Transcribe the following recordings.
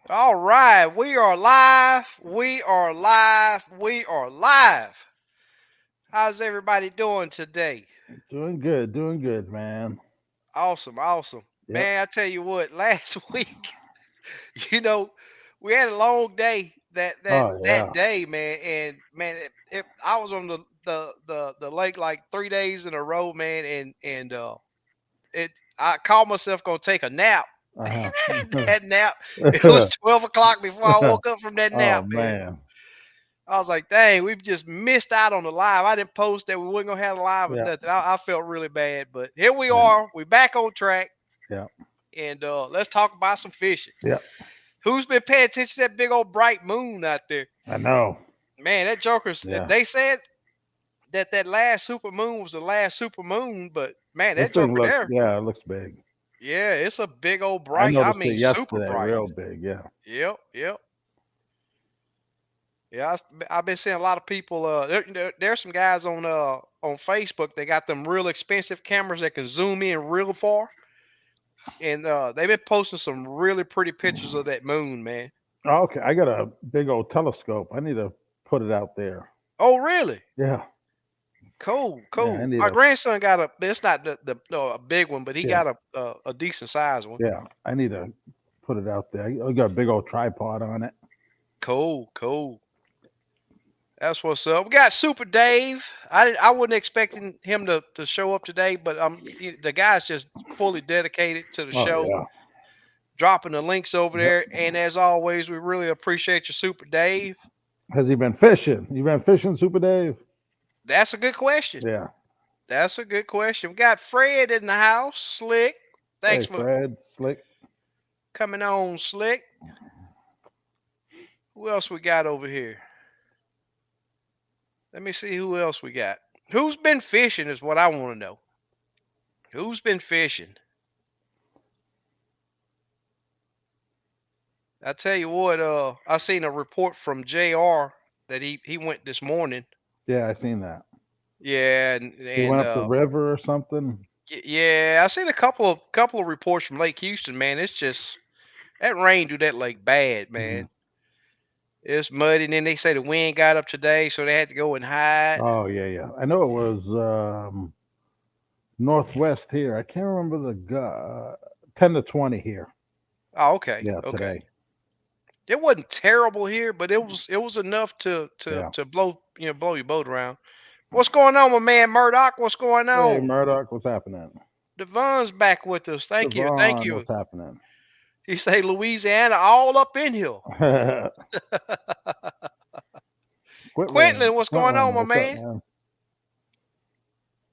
All right, we are live. We are live. We are live. How's everybody doing today? Doing good, man. Awesome, awesome. Yep. Man, I tell you what, last week, you know, we had a long day Oh that yeah. day, man. And man, I was on the lake like 3 days in a row, man, and it I called myself gonna take a nap. Uh-huh. That nap, it was 12 o'clock before I woke up from that Oh nap, man. man. I was like, dang, we've just missed out on the live. I didn't post that we weren't gonna have a live or Yep. nothing. I felt really bad, but here we Yeah. are. We back on track, Yep. and let's talk about some fishing. Yep. Who's been paying attention to that big old bright moon out there? I know. Man, that Joker's. Yeah. They said that last super moon was the last super moon, but man, This that thing Joker looks there, it looks big. yeah, it's a big old I bright. I noticed mean, it super yesterday, bright. real big, yeah. Yep, yep. Yeah, I've been seeing a lot of people. There's some guys on Facebook. They got them real expensive cameras that can zoom in real far, and they've been posting some really pretty pictures of that moon, man. Oh, okay. I got a big old telescope. I need to put it out there. Oh, really? Yeah. Cool, Yeah, I cool. need My a grandson got a. It's not the no, a big one, but he yeah, got a decent sized one. yeah. I need to put it out there. I got a big old tripod on it. Cool, cool. That's what's up. We got Super Dave. I wasn't expecting him to show up today, but the guy's just fully dedicated to the Oh show, yeah. dropping the links over Yep. there. And as always, we really appreciate your Super Dave. Has he been fishing? You been fishing, Super Dave? That's a good question. Yeah. That's a good question. We got Fred in the house. Slick. Thanks Hey, for Fred, Slick. coming on, Slick. Who else we got over here? Let me see who else we got. Who's been fishing is what I want to know. Who's been fishing? I tell you what, I seen a report from JR that he went this morning. Yeah, I seen that. Yeah, and, He and went up the river or something. yeah, I seen a couple of reports from Lake Houston, man. It's just that rain do that lake bad, Mhm. man. It's muddy, and then they say the wind got up today, so they had to go and hide. Oh yeah, yeah. I know it was northwest here. I can't remember the 10 to 20 here. Oh, okay, Yeah, okay. today. It wasn't terrible here, but it was enough to to Yeah. to blow blow your boat around. What's going on, my man Murdoch? What's going Hey, on? Murdoch, what's happening? Devon's back with us. Thank you, thank Devon, you. what's happening? He say Louisiana all up in here. Quitling, Quentin, what's going Quitling, on, my what's up, man? man?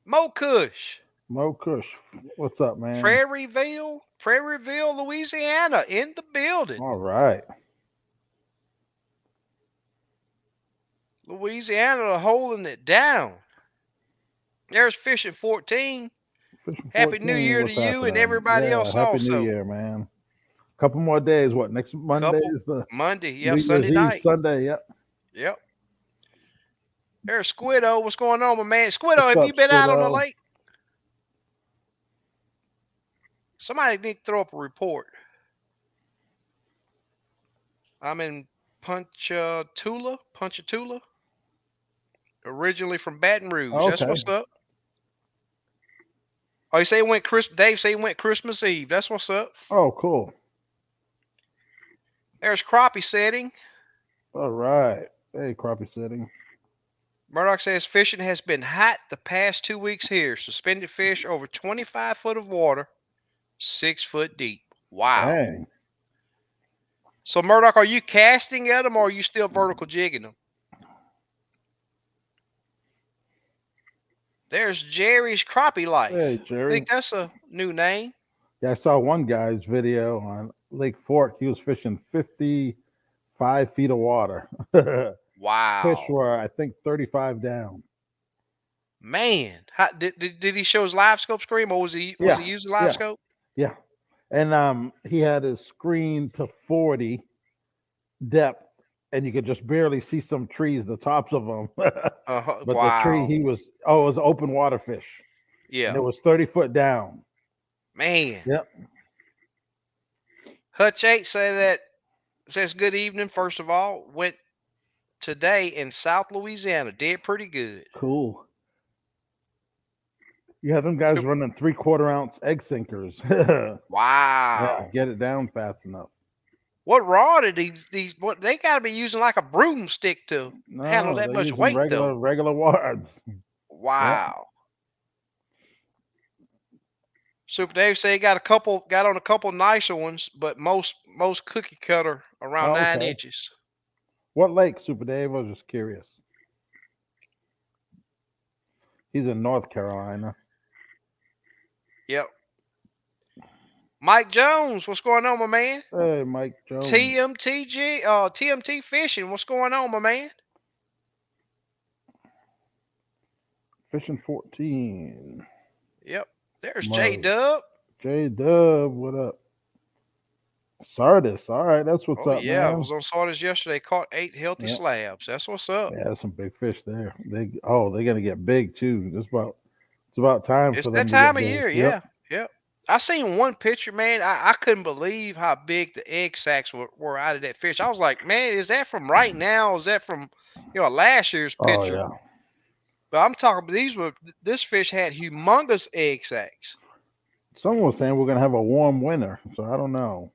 Mo Kush, Mo Kush, what's up, man? Prairieville, Louisiana, in the building. All right. Louisiana holding it down. There's fishing 14. Fishing Happy New 14, Year to what's you and happening? everybody Yeah, else Happy New also. Year, man. Couple more days. What, next Monday Couple is the Monday, yep, New Year's Sunday Eve night. Sunday? Yep. Yep. There's Squiddo. What's going on, my man? Squiddo, What's have up, you been out on the Squiddo? lake? Somebody need to throw up a report. I'm in Ponchatoula, originally from Baton Rouge. That's Okay. what's up. Oh, you say he went Chris? Dave say he went Christmas Eve. That's what's up. Oh, cool. There's crappie setting. All right. Hey, crappie setting. Murdoch says fishing has been hot the past 2 weeks here. Suspended fish over 25 foot of water, 6 foot deep. Wow. Dang. So Murdoch, are you casting at them or are you still vertical jigging them? There's Jerry's Crappie Hey, Life. I Jerry. think that's a new name. Yeah, I saw one guy's video on Lake Fork. He was fishing 55 feet of water. Fish Wow. were, I think, 35 down. Man, how, did he show his live scope screen or was Yeah, he using live yeah, scope? yeah. And he had his screen to 40 depth, and you could just barely see some trees, the tops of them. But the tree Wow. he was, oh, it was open water fish, and Yeah. it was 30 foot down. Man. Yep. Hutch 8 said that says good evening. First of all, went today in South Louisiana. Did pretty good. Cool. You have them guys So- running 3/4 ounce egg sinkers. Yeah, Wow. get it down fast enough. What rod are these? What they got to be using like a broomstick to handle No, that they're much using weight though. regular wads. Yeah. Wow. Super Dave say he got on a couple nicer ones, but most cookie cutter around Oh, nine okay. inches. What lake, Super Dave? I was just curious. He's in North Carolina. Yep. Mike Jones, what's going on, my man? Hey, Mike Jones. TMTG, TMT Fishing, what's going on, my man? Fishing 14. Yep. There's J Murray. Dub. J Dub, what up? Sardis. All right, that's what's Oh up, yeah, I man. was on Sardis yesterday. Caught 8 healthy Yeah, slabs. That's what's up. yeah, some big fish there. They're gonna get big too. It's about time It's for that them to time get of big. year. Yep. Yeah, yep. I seen one picture, man. I couldn't believe how big the egg sacs were out of that fish. I was like, man, is that from right now? Is that from last year's Oh picture? yeah. But I'm talking. This fish had humongous egg sacs. Someone was saying we're gonna have a warm winter, so I don't know.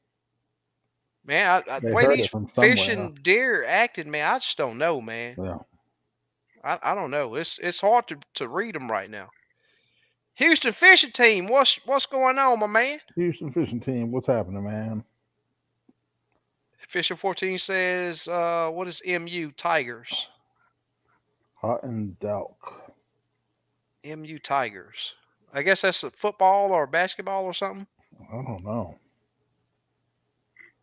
Man, They the way heard these it from fish somewhere. and deer acted, man, I just don't know, man. Yeah. I don't know. It's hard to read them right now. Houston fishing team, what's going on, my man? Houston fishing team, what's happening, man? Fisher 14 says, what is MU Tigers? Hot and Delk. MU Tigers. I guess that's a football or basketball or something. I don't know.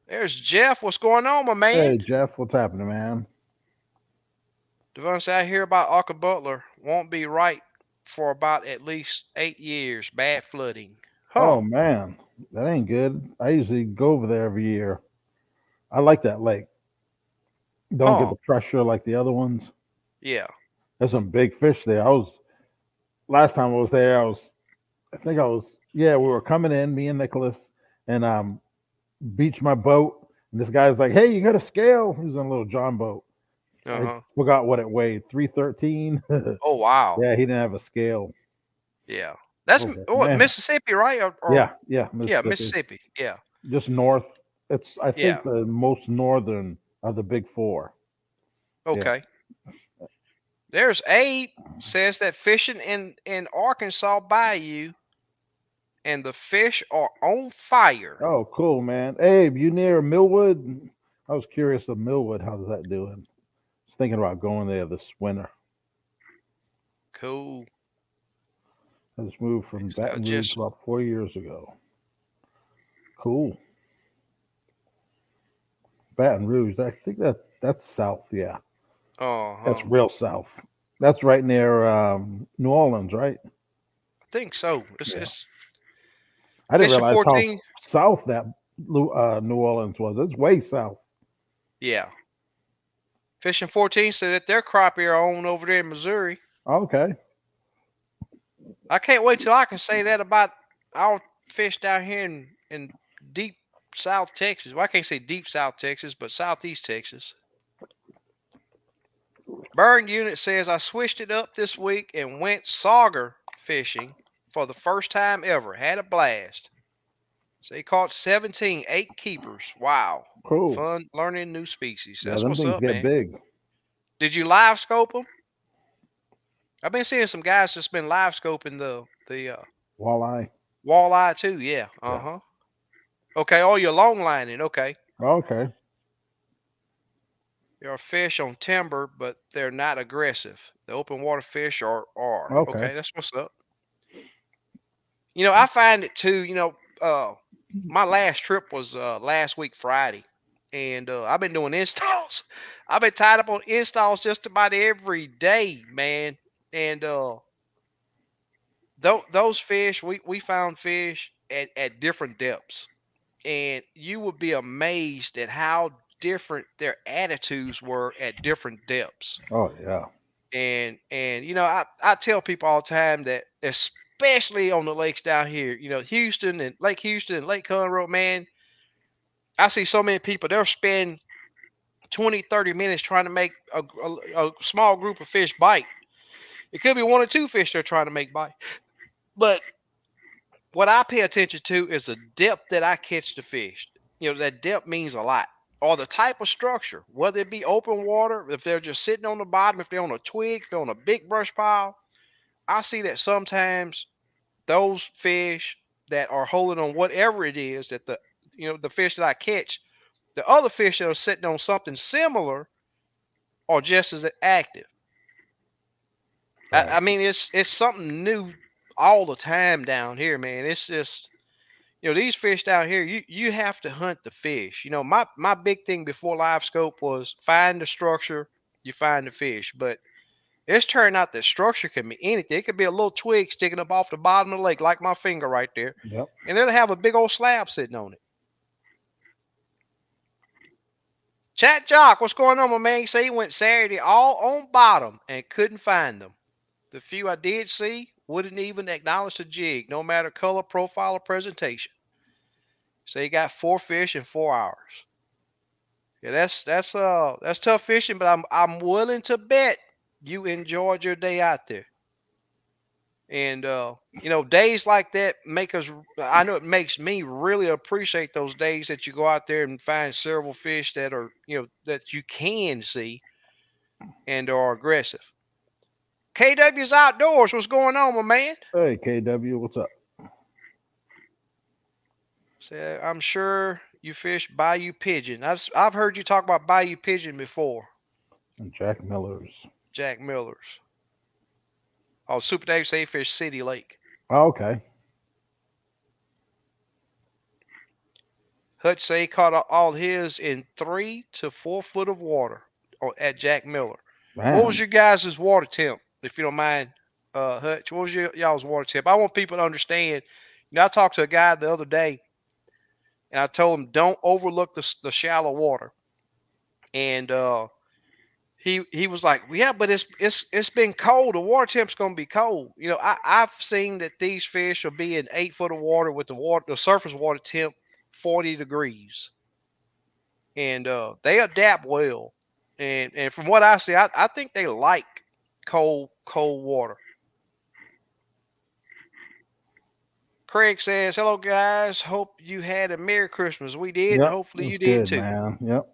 There's Jeff. What's going on, my man? Hey Jeff, what's happening, man? Devon said, I hear about Arca Butler. Won't be right for about at least 8 years. Bad flooding. Huh. Oh man, that ain't good. I usually go over there every year. I like that lake. Don't get Huh. the pressure like the other ones. Yeah. There's some big fish there. I was last time I was there. I think I was. Yeah, we were coming in, me and Nicholas, and beached my boat. And this guy's like, "Hey, you got a scale?" He was on a little John boat. I Uh-huh. forgot what it weighed. 313. Oh, wow. Yeah, he didn't have a scale. Yeah. I That's was like, what, man. Mississippi, right? Or Yeah, yeah, Mississippi. Mississippi. Yeah. Just north. It's I Yeah. think the most northern of the big four. Yeah. Okay. There's Abe says that fishing in Arkansas Bayou and the fish are on fire. Oh, cool, man. Abe, you near Millwood? I was curious of Millwood. How's that doing? I was thinking about going there this winter. Cool. I just moved from I Baton Rouge just about 4 years ago. Cool. Baton Rouge. I think that's south. Yeah, that's uh-huh. real south. That's right near New Orleans, right? I think so. It's Yeah. it's I didn't fishing realize how 14. south that New Orleans was. It's way south. Yeah. Fishing 14 said that their crappie are on over there in Missouri. Okay. I can't wait till I can say that about our fish down here in deep South Texas. Well, I can't say deep South Texas, but Southeast Texas. Burn Unit says I switched it up this week and went sauger fishing for the first time ever. Had a blast. So he caught 17, 8 keepers. Wow. Cool. Fun learning new species. Yeah, That's them what's things up, get man. big. Did you live scope them? I've been seeing some guys that's been live scoping the Walleye. walleye too. Yeah. Yeah. Uh-huh. Okay. Oh, you're long lining. Okay. Okay. There are fish on timber, but they're not aggressive. The open water fish are. Okay. Okay. That's what's up. I find it too, my last trip was last week Friday, and I've been doing installs. I've been tied up on installs just about every day, man. And those fish, we found fish at different depths, and you would be amazed at how different their attitudes were at different depths. Oh yeah. And I tell people all the time that especially on the lakes down here, Houston and Lake Conroe, man, I see so many people, they'll spend 20, 30 minutes trying to make a small group of fish bite. It could be one or two fish they're trying to make bite. But what I pay attention to is the depth that I catch the fish. That depth means a lot. Or the type of structure, whether it be open water, if they're just sitting on the bottom, if they're on a twig, if they're on a big brush pile. I see that sometimes those fish that are holding on whatever it is that the fish that I catch, the other fish that are sitting on something similar are just as active. I Right. mean, it's something new all the time down here, man. It's just these fish down here. You have to hunt the fish. My big thing before live scope was find the structure, you find the fish. But it's turned out that structure can be anything. It could be a little twig sticking up off the bottom of the lake, like my finger right there, Yep. and it'll have a big old slab sitting on it. Chat Jock, what's going on, my man? He say he went Saturday all on bottom and couldn't find them. The few I did see wouldn't even acknowledge the jig, no matter color, profile, or presentation. Say he got 4 fish in 4 hours. Yeah, that's tough fishing, but I'm willing to bet you enjoyed your day out there. And days like that make us. I know it makes me really appreciate those days that you go out there and find several fish that are that you can see and are aggressive. KW's Outdoors, what's going on, my man? Hey, KW, what's up? Say, I'm sure you fish Bayou Pigeon. I've heard you talk about Bayou Pigeon before. And Jack Miller's. Jack Miller's. Oh, Super Dave say he fish City Lake. Oh, okay. Hutch say he caught all his in 3 to 4 foot of water at Jack Miller. What was Man. your guys' water temp, if you don't mind, Hutch? What was y'all's water temp? I want people to understand. I talked to a guy the other day, and I told him don't overlook the shallow water. And he was like, well, yeah, but it's been cold. The water temp's gonna be cold. I've seen that these fish will be in 8 foot of water with the surface water temp 40 degrees, and they adapt well. And from what I see, I think they like cold water. Craig says, "Hello guys. Hope you had a Merry Christmas. We did, and Yep. It hopefully was you did good, too." man. Yep.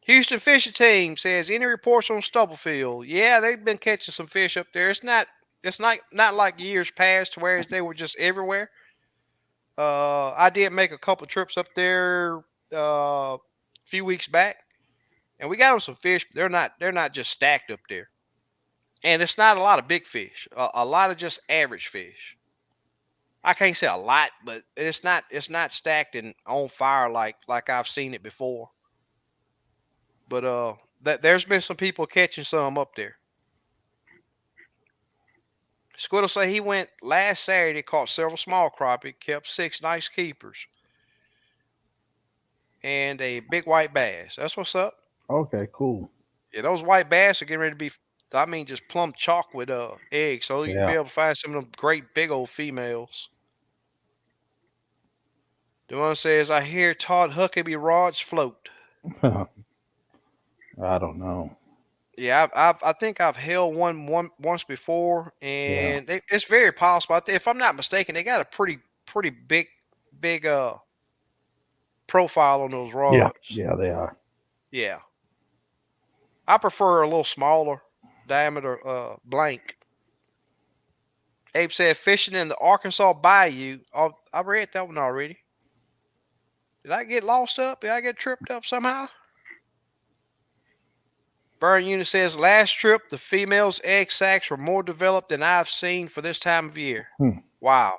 Houston Fishing Team says, "Any reports on Stubblefield?" Yeah, they've been catching some fish up there. It's not like years past, whereas they were just everywhere. I did make a couple trips up there a few weeks back, and we got them some fish. But they're not just stacked up there, and it's not a lot of big fish. A lot of just average fish. I can't say a lot, but it's not stacked and on fire like I've seen it before. But there's been some people catching some up there. Squid'll say he went last Saturday, caught several small crappie, kept 6 nice keepers, and a big white bass. That's what's up. Okay, cool. Yeah, those white bass are getting ready to be, I mean, just plumb chalk with eggs, so you can be Yeah. able to find some of them great big old females. The one says, I hear Todd Huckabee rods float. I don't know. Yeah, I think I've held one once before, Yeah. and it's very possible. If I'm not mistaken, they got a pretty big profile on those Yeah. rods. Yeah, they are. Yeah, I prefer a little smaller diameter blank. Abe said fishing in the Arkansas Bayou. Oh, I read that one already. Did I get lost up? Did I get tripped up somehow? Burn Unit says last trip the females' egg sacs were more developed than I've seen for this time of year. Hmm. Wow.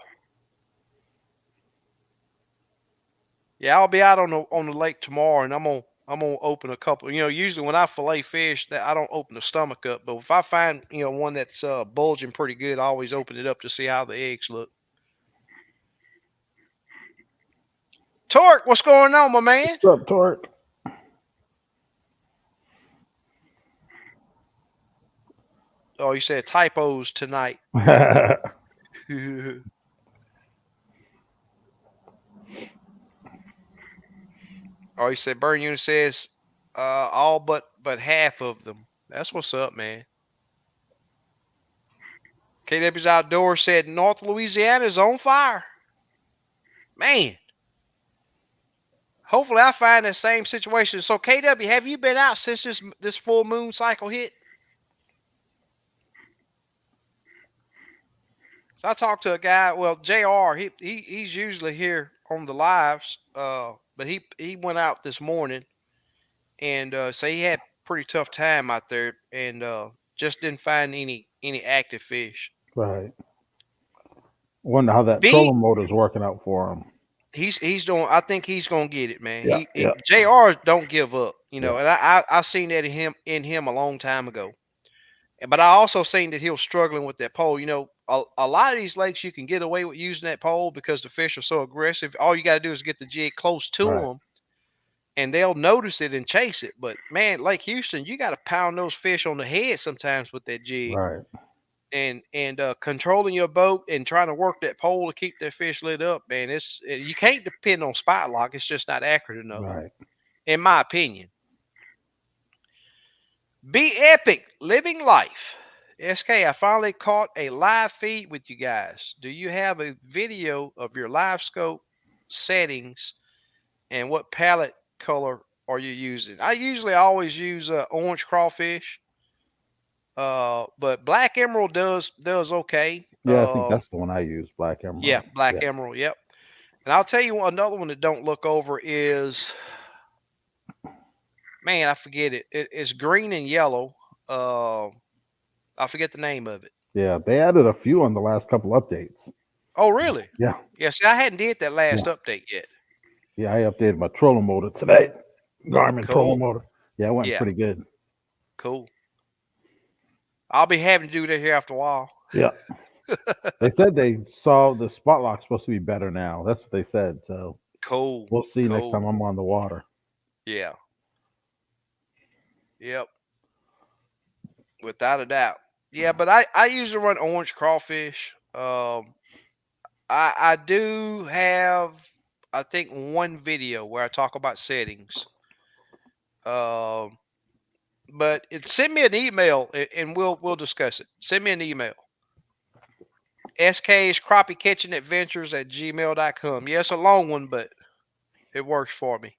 Yeah, I'll be out on the lake tomorrow, and I'm gonna open a couple. Usually when I fillet fish, that I don't open the stomach up, but if I find one that's bulging pretty good, I always open it up to see how the eggs look. Torque, what's going on, my man? What's up, Torque? Oh, you said typos tonight. Oh, he said burn unit says all but half of them. That's what's up, man. KW's Outdoors said North Louisiana is on fire. Man, hopefully I find that same situation. So KW, have you been out since this full moon cycle hit? So I talked to a guy. Well, Jr. He's usually here on the lives. But he went out this morning and so he had pretty tough time out there and just didn't find any active fish. Right. Wonder how that B trolling motor's working out for him. he's doing. I think he's gonna get it, man. Yeah, yeah, Jr. don't give up, yeah. and I seen that in him a long time ago. But I also seen that he was struggling with that pole. A lot of these lakes you can get away with using that pole because the fish are so aggressive. All you got to do is get the jig close to Right, them, and they'll notice it and chase it. But man, Lake Houston, you got to pound those fish on the head sometimes with that jig, right, and controlling your boat and trying to work that pole to keep that fish lit up. Man, you can't depend on spot lock. It's just not accurate enough, right. in my opinion. Be epic, living life. SK, I finally caught a live feed with you guys. Do you have a video of your live scope settings and what palette color are you using? I usually always use orange crawfish, but black emerald does okay. Yeah, I think that's the one I use, Black Yeah, Emerald. black Yeah, emerald. Yep. And I'll tell you another one that don't look over is, man, I forget it. It's green and yellow. Uh, I forget the name of it. yeah. They added a few on the last couple updates. Oh, really? Yeah, Yeah, see, I hadn't did that last yeah, update yet. yeah. I updated my trolling motor today. Garmin trolling Cool. motor. Yeah, it went Yeah, pretty good. cool. I'll be having to do that here after a while. Yeah. They said they saw the spot lock supposed to be better now. That's what they said. So Cool. we'll see next Cool. time I'm on the water. Yeah. Yep. Without a doubt. Yeah, but I usually run orange crawfish. I do have, I think, one video where I talk about settings. Um, but send me an email and we'll discuss it. Send me an email. SK's Crappie Catching Adventures at gmail.com. Yeah, it's a long one, but it works for me.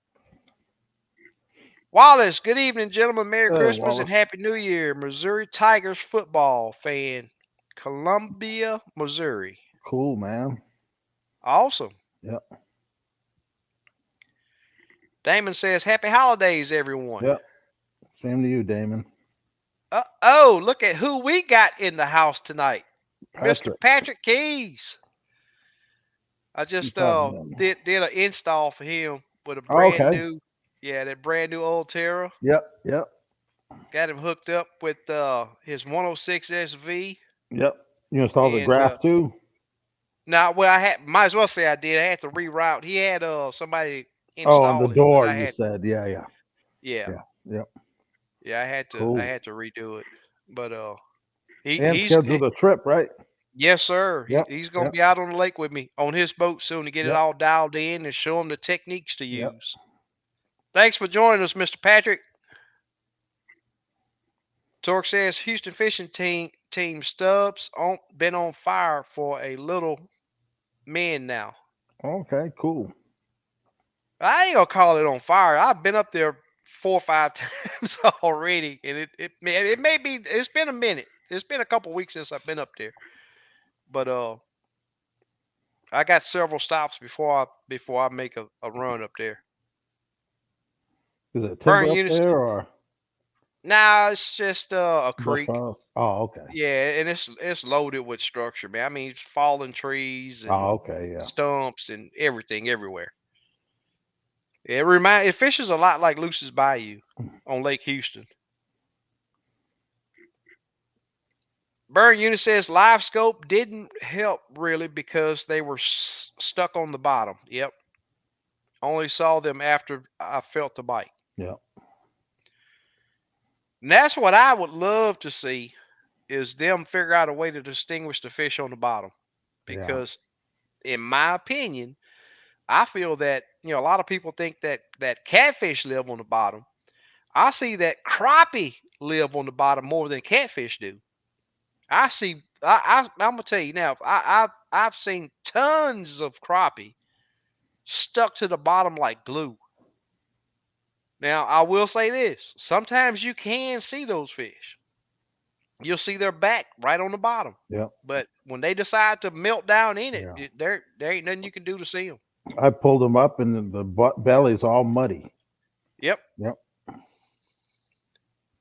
Wallace, good evening, gentlemen. Merry Christmas and Wallace. Happy New Year. Missouri Tigers football fan, Columbia, Missouri. Cool, man. Awesome. Yep, Damon says, Happy holidays, everyone. yep. Same to you, Damon. Oh, look at who we got in the house tonight. Mr. Patrick. Patrick Keys. I You just talking to me? did an install for him with a Oh, brand okay. new, yeah, that brand new old Terra. Yep, yep, Got him hooked up with his 106 SV. yep. You installed the And graph too? now, well, I had might as well say I did. I had to reroute. He had somebody Oh, on the install it, but door I you had, said. Yeah, yeah, yeah, yeah, yep. yeah, I Cool. had to redo it. But he And he's scheduled a trip, right? yes, sir. Yep, He's gonna yep, be out on the lake with me on his boat soon to get it yep, all dialed in and show him the techniques to yep. use. Thanks for joining us, Mr. Patrick. Torque says Houston fishing team Stubbs been on fire for a little man now. Okay, cool. I ain't gonna call it on fire. I've been up there 4 or 5 times already, and it may be, it's been a minute. It's been a couple weeks since I've been up there, but I got several stops before I make a run up there. Is it Burn timber up units. there or Nah, it's just a brush creek. piles? Oh, okay. Yeah, and it's loaded with structure, man. I mean, it's fallen trees Oh, and okay, yeah. stumps and everything everywhere. It fishes a lot like Luce's Bayou on Lake Houston. Burn Unit says live scope didn't help really because they were stuck on the bottom. Yep. Only saw them after I felt the bite. Yeah, And that's what I would love to see is them figure out a way to distinguish the fish on the bottom. yeah, Because in my opinion, I feel that, a lot of people think that catfish live on the bottom. I see that crappie live on the bottom more than catfish do. I see. I'm gonna tell you now. I've seen tons of crappie stuck to the bottom like glue. Now I will say this: sometimes you can see those fish. You'll see their back right on the bottom. Yep. But when they decide to melt down in it, Yeah. there ain't nothing you can do to see them. I pulled them up, and the belly's all muddy. Yep. Yep.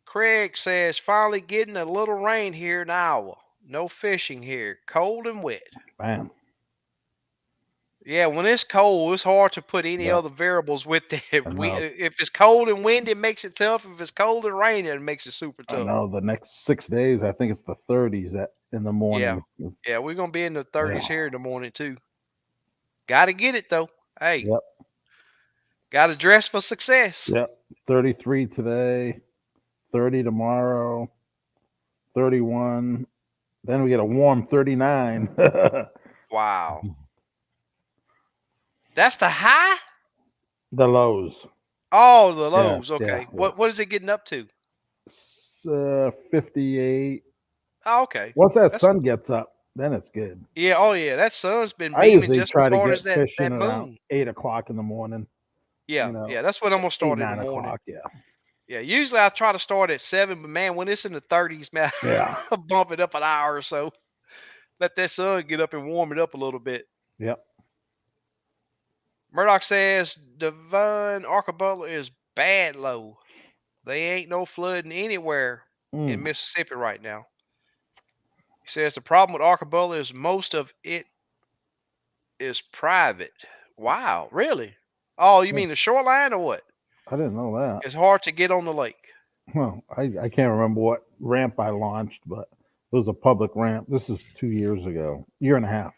Craig says finally getting a little rain here in Iowa. No fishing here. Cold and wet. Man. Yeah, when it's cold, it's hard to put any Yep. other variables with it. I We know. if it's cold and windy, it makes it tough. If it's cold and rainy, it makes it super I tough. know. The next 6 days, I think it's the 30s in the Yeah. morning. Yeah, we're gonna be in the Yeah. 30s here in the morning too. Gotta get it though. Hey, Yep. gotta dress for success. Yep. 33 today, 30 tomorrow, 31. Then we get a warm 39. Wow. That's the high? The lows. Oh, the Yeah. lows. Yeah. Okay. Yeah. What is it getting up to? 58. Oh, okay. Once that That's sun gets up, then it's good. yeah, oh yeah. That sun's been I beaming usually just as try to hard as get that fishing around moon. 8 o'clock in the morning. Yeah, You know, yeah. That's when I'm gonna eight start in the nine morning. o'clock. Yeah. Yeah, usually I try to start at 7, but man, when it's in the 30s, man, Yeah. I bump it up an hour or so. Let that sun get up and warm it up a little bit. Yep. Murdoch says Devon Archibald is bad low. They ain't no flooding anywhere in Mm, Mississippi right now. He says the problem with Archibald is most of it is private. Wow, really? Oh, you yeah, mean the shoreline or what? I didn't know that. It's hard to get on the lake. Well, I can't remember what ramp I launched, but it was a public ramp. This is 2 years ago, year and a half.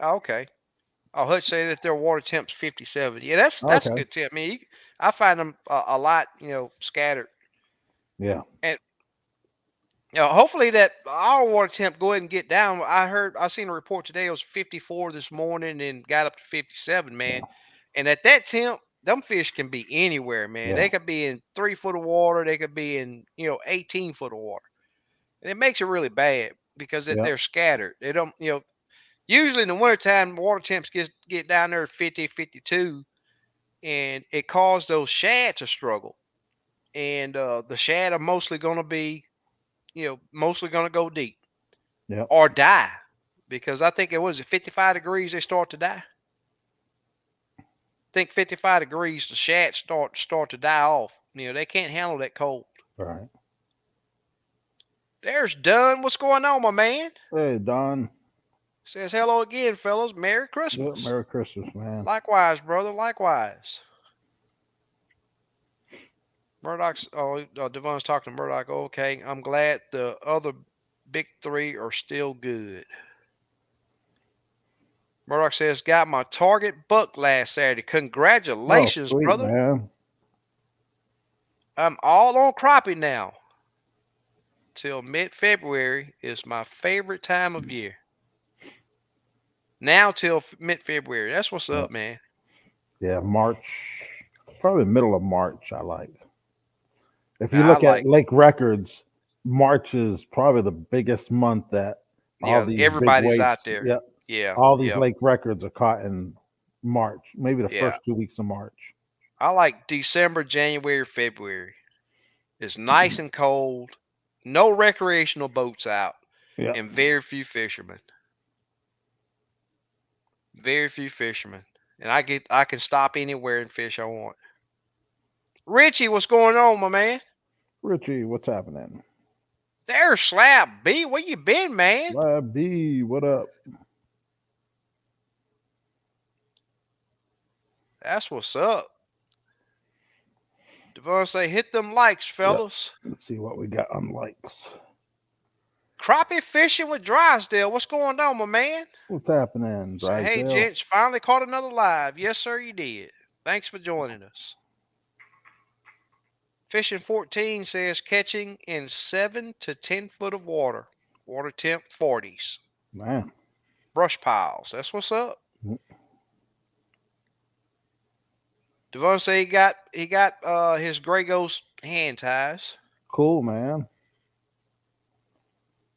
Oh, okay. Oh, Hutch said that their water temp's 57. Yeah, that's a Okay. good temp. I mean, I find them a lot, scattered. Yeah. And hopefully that our water temp go ahead and get down. I seen a report today. It was 54 this morning and got up to 57, man. Yeah. And at that temp, them fish can be anywhere, man. Yeah. They could be in 3 foot of water. They could be in 18 foot of water. And it makes it really bad because Yeah. they're scattered. They don't, usually in the wintertime, water temps get down there at 50, 52, and it caused those shad to struggle. And the shad are mostly going to be, mostly going to go deep Yeah. or die because I think it was at 55 degrees they start to die. I think 55 degrees the shad start to die off. They can't handle that cold. All right. There's Dunn. What's going on, my man? Hey, Don. Says hello again, fellas. Merry Yeah. Christmas. Merry Christmas, man. Likewise, brother. Likewise. Murdoch's. Oh, Devon's talking to Murdoch. Okay, I'm glad the other big three are still good. Murdoch says, got my target buck last Saturday. Oh, Congratulations, sweet, brother. man. I'm all on crappie now. Till mid-February is my favorite time of year. Now till mid-February. That's what's Yeah. up, man. Yeah. March. Probably middle of March, I like. If you I look at like, lake records, March is probably the biggest month that all these big everybody's out weights, there. yeah, Yeah, all these yeah, lake records are caught in March, maybe the yeah. first 2 weeks of March. I like December, January, February. It's nice and cold. No recreational boats out, Yeah. and very few fishermen. Very few fishermen. And I can stop anywhere and fish I want. Richie, what's going on, my man? Richie, what's happening? There's Slab B. Where you been, man? Lab B, what up? That's what's up. Devon say, hit them likes, Yep. fellas. Let's see what we got on likes. Crappie fishing with Drysdale. What's going on, my man? What's happening, Say, hey, Drysdale? gents, finally caught another live. Yes, sir, you did. Thanks for joining us. Fishing 14 says catching in 7 to 10 foot of water. Water temp 40s. Man. Brush piles. That's what's up. Mm, Devon said he got his Grey Ghost hand ties. Cool, man.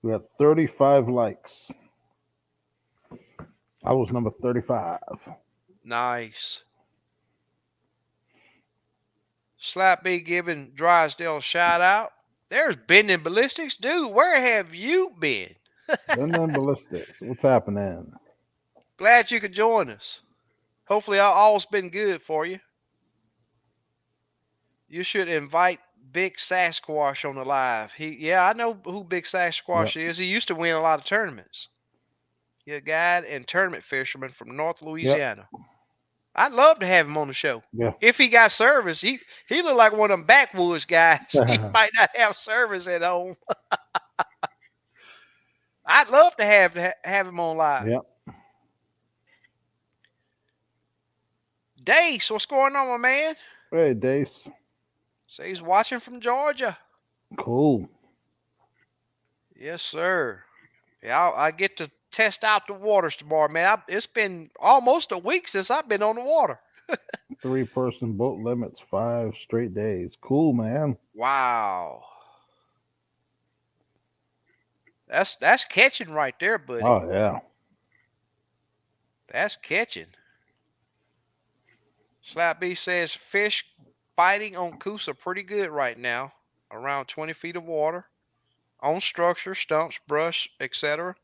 We had 35 likes. I was number 35. Nice. Slap B giving Drysdale a shout out. There's Bending Ballistics. Dude, where have you been? Then ballistics. What's happening? Glad you could join us. Hopefully all's been good for you. You should invite Big Sasquatch on the live. Yeah, I know who Big Yep. Sasquatch is. He used to win a lot of tournaments. He's a guide and tournament fisherman from North Yep. Louisiana. I'd love to have him on the show. Yeah. If he got service, he looked like one of them backwoods guys. He might not have service at home. I'd love to have him on live. Yep. Dace, what's going on, my man? Hey, Dace. Say he's watching from Georgia. Cool. Yes, sir. Yeah, I get to test out the waters tomorrow, man. It's been almost a week since I've been on the water. 3-person boat limits, 5 straight days. Cool, man. Wow. That's catching right there, buddy. Oh, yeah. That's catching. Slap B says fish biting on Coos are pretty good right now. Around 20 feet of water. On structure, stumps, brush, etc.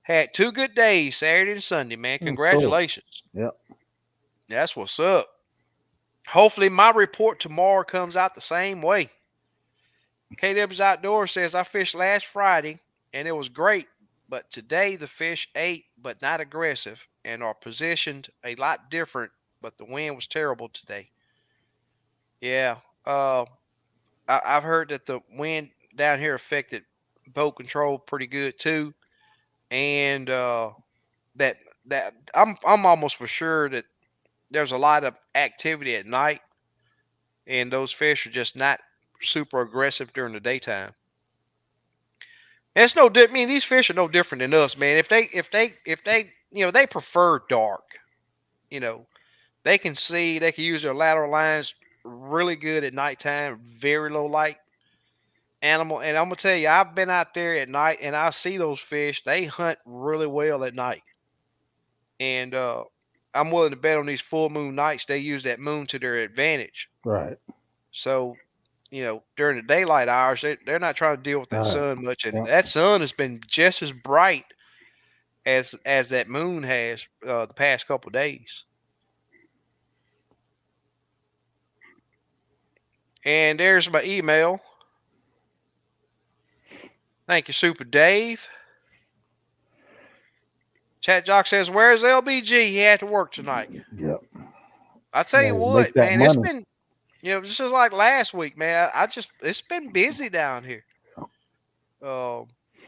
Had 2 good days, Saturday and Sunday, man. Cool. Congratulations. Yep. That's what's up. Hopefully my report tomorrow comes out the same way. KW's Outdoors says I fished last Friday and it was great, but today the fish ate but not aggressive and are positioned a lot different, but the wind was terrible today. Yeah, I've heard that the wind down here affected boat control pretty good too, and that I'm almost for sure that there's a lot of activity at night, and those fish are just not super aggressive during the daytime. And it's no different. I mean, these fish are no different than us, man. If they they prefer dark. You know, they can see, they can use their lateral lines really good at nighttime, very low light animal. And I'm gonna tell you, I've been out there at night and I see those fish. They hunt really well at night, and I'm willing to bet on these full moon nights they use that moon to their advantage. Right. So during the daylight hours, they're not trying to deal with that All right. sun much, and Yep. that sun has been just as bright as that moon has the past couple of days. And there's my email. Thank you, Super Dave. Chat Jock says, "Where's LBG? He had to work tonight." Yep. I tell you Gotta make what, that man, it's money. been just as like last week, man. It's been busy down here.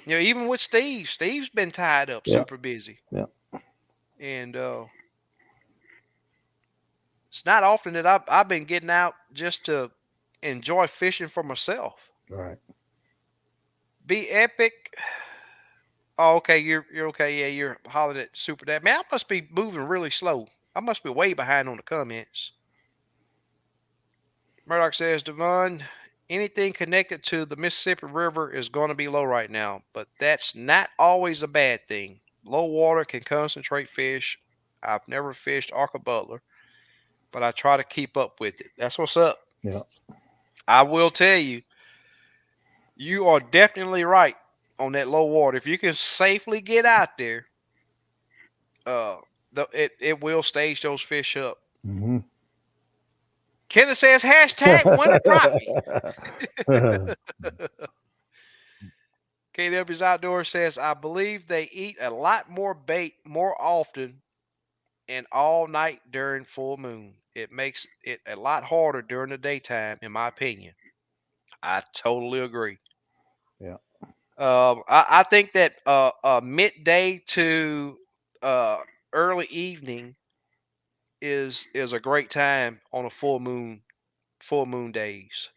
Even with Steve, Steve's been tied up, Yep. super busy, Yep. and it's not often that I've been getting out just to enjoy fishing for myself. All right. Be epic. Oh, okay, you're okay. Yeah, you're hollering at Super Dad. Man, I must be moving really slow. I must be way behind on the comments. Murdoch says, Devon, anything connected to the Mississippi River is going to be low right now, but that's not always a bad thing. Low water can concentrate fish. I've never fished Arca Butler, but I try to keep up with it. That's what's up. Yeah. I will tell you, you are definitely right on that low water. If you can safely get out there, uh, it will stage those fish up. Mm-hmm. Kenneth says hashtag win a crappie. KW's Outdoors says, I believe they eat a lot more bait more often and all night during full moon. It makes it a lot harder during the daytime, in my opinion. I totally agree. Yeah. I think that midday to uh, early evening is a great time on a full moon days.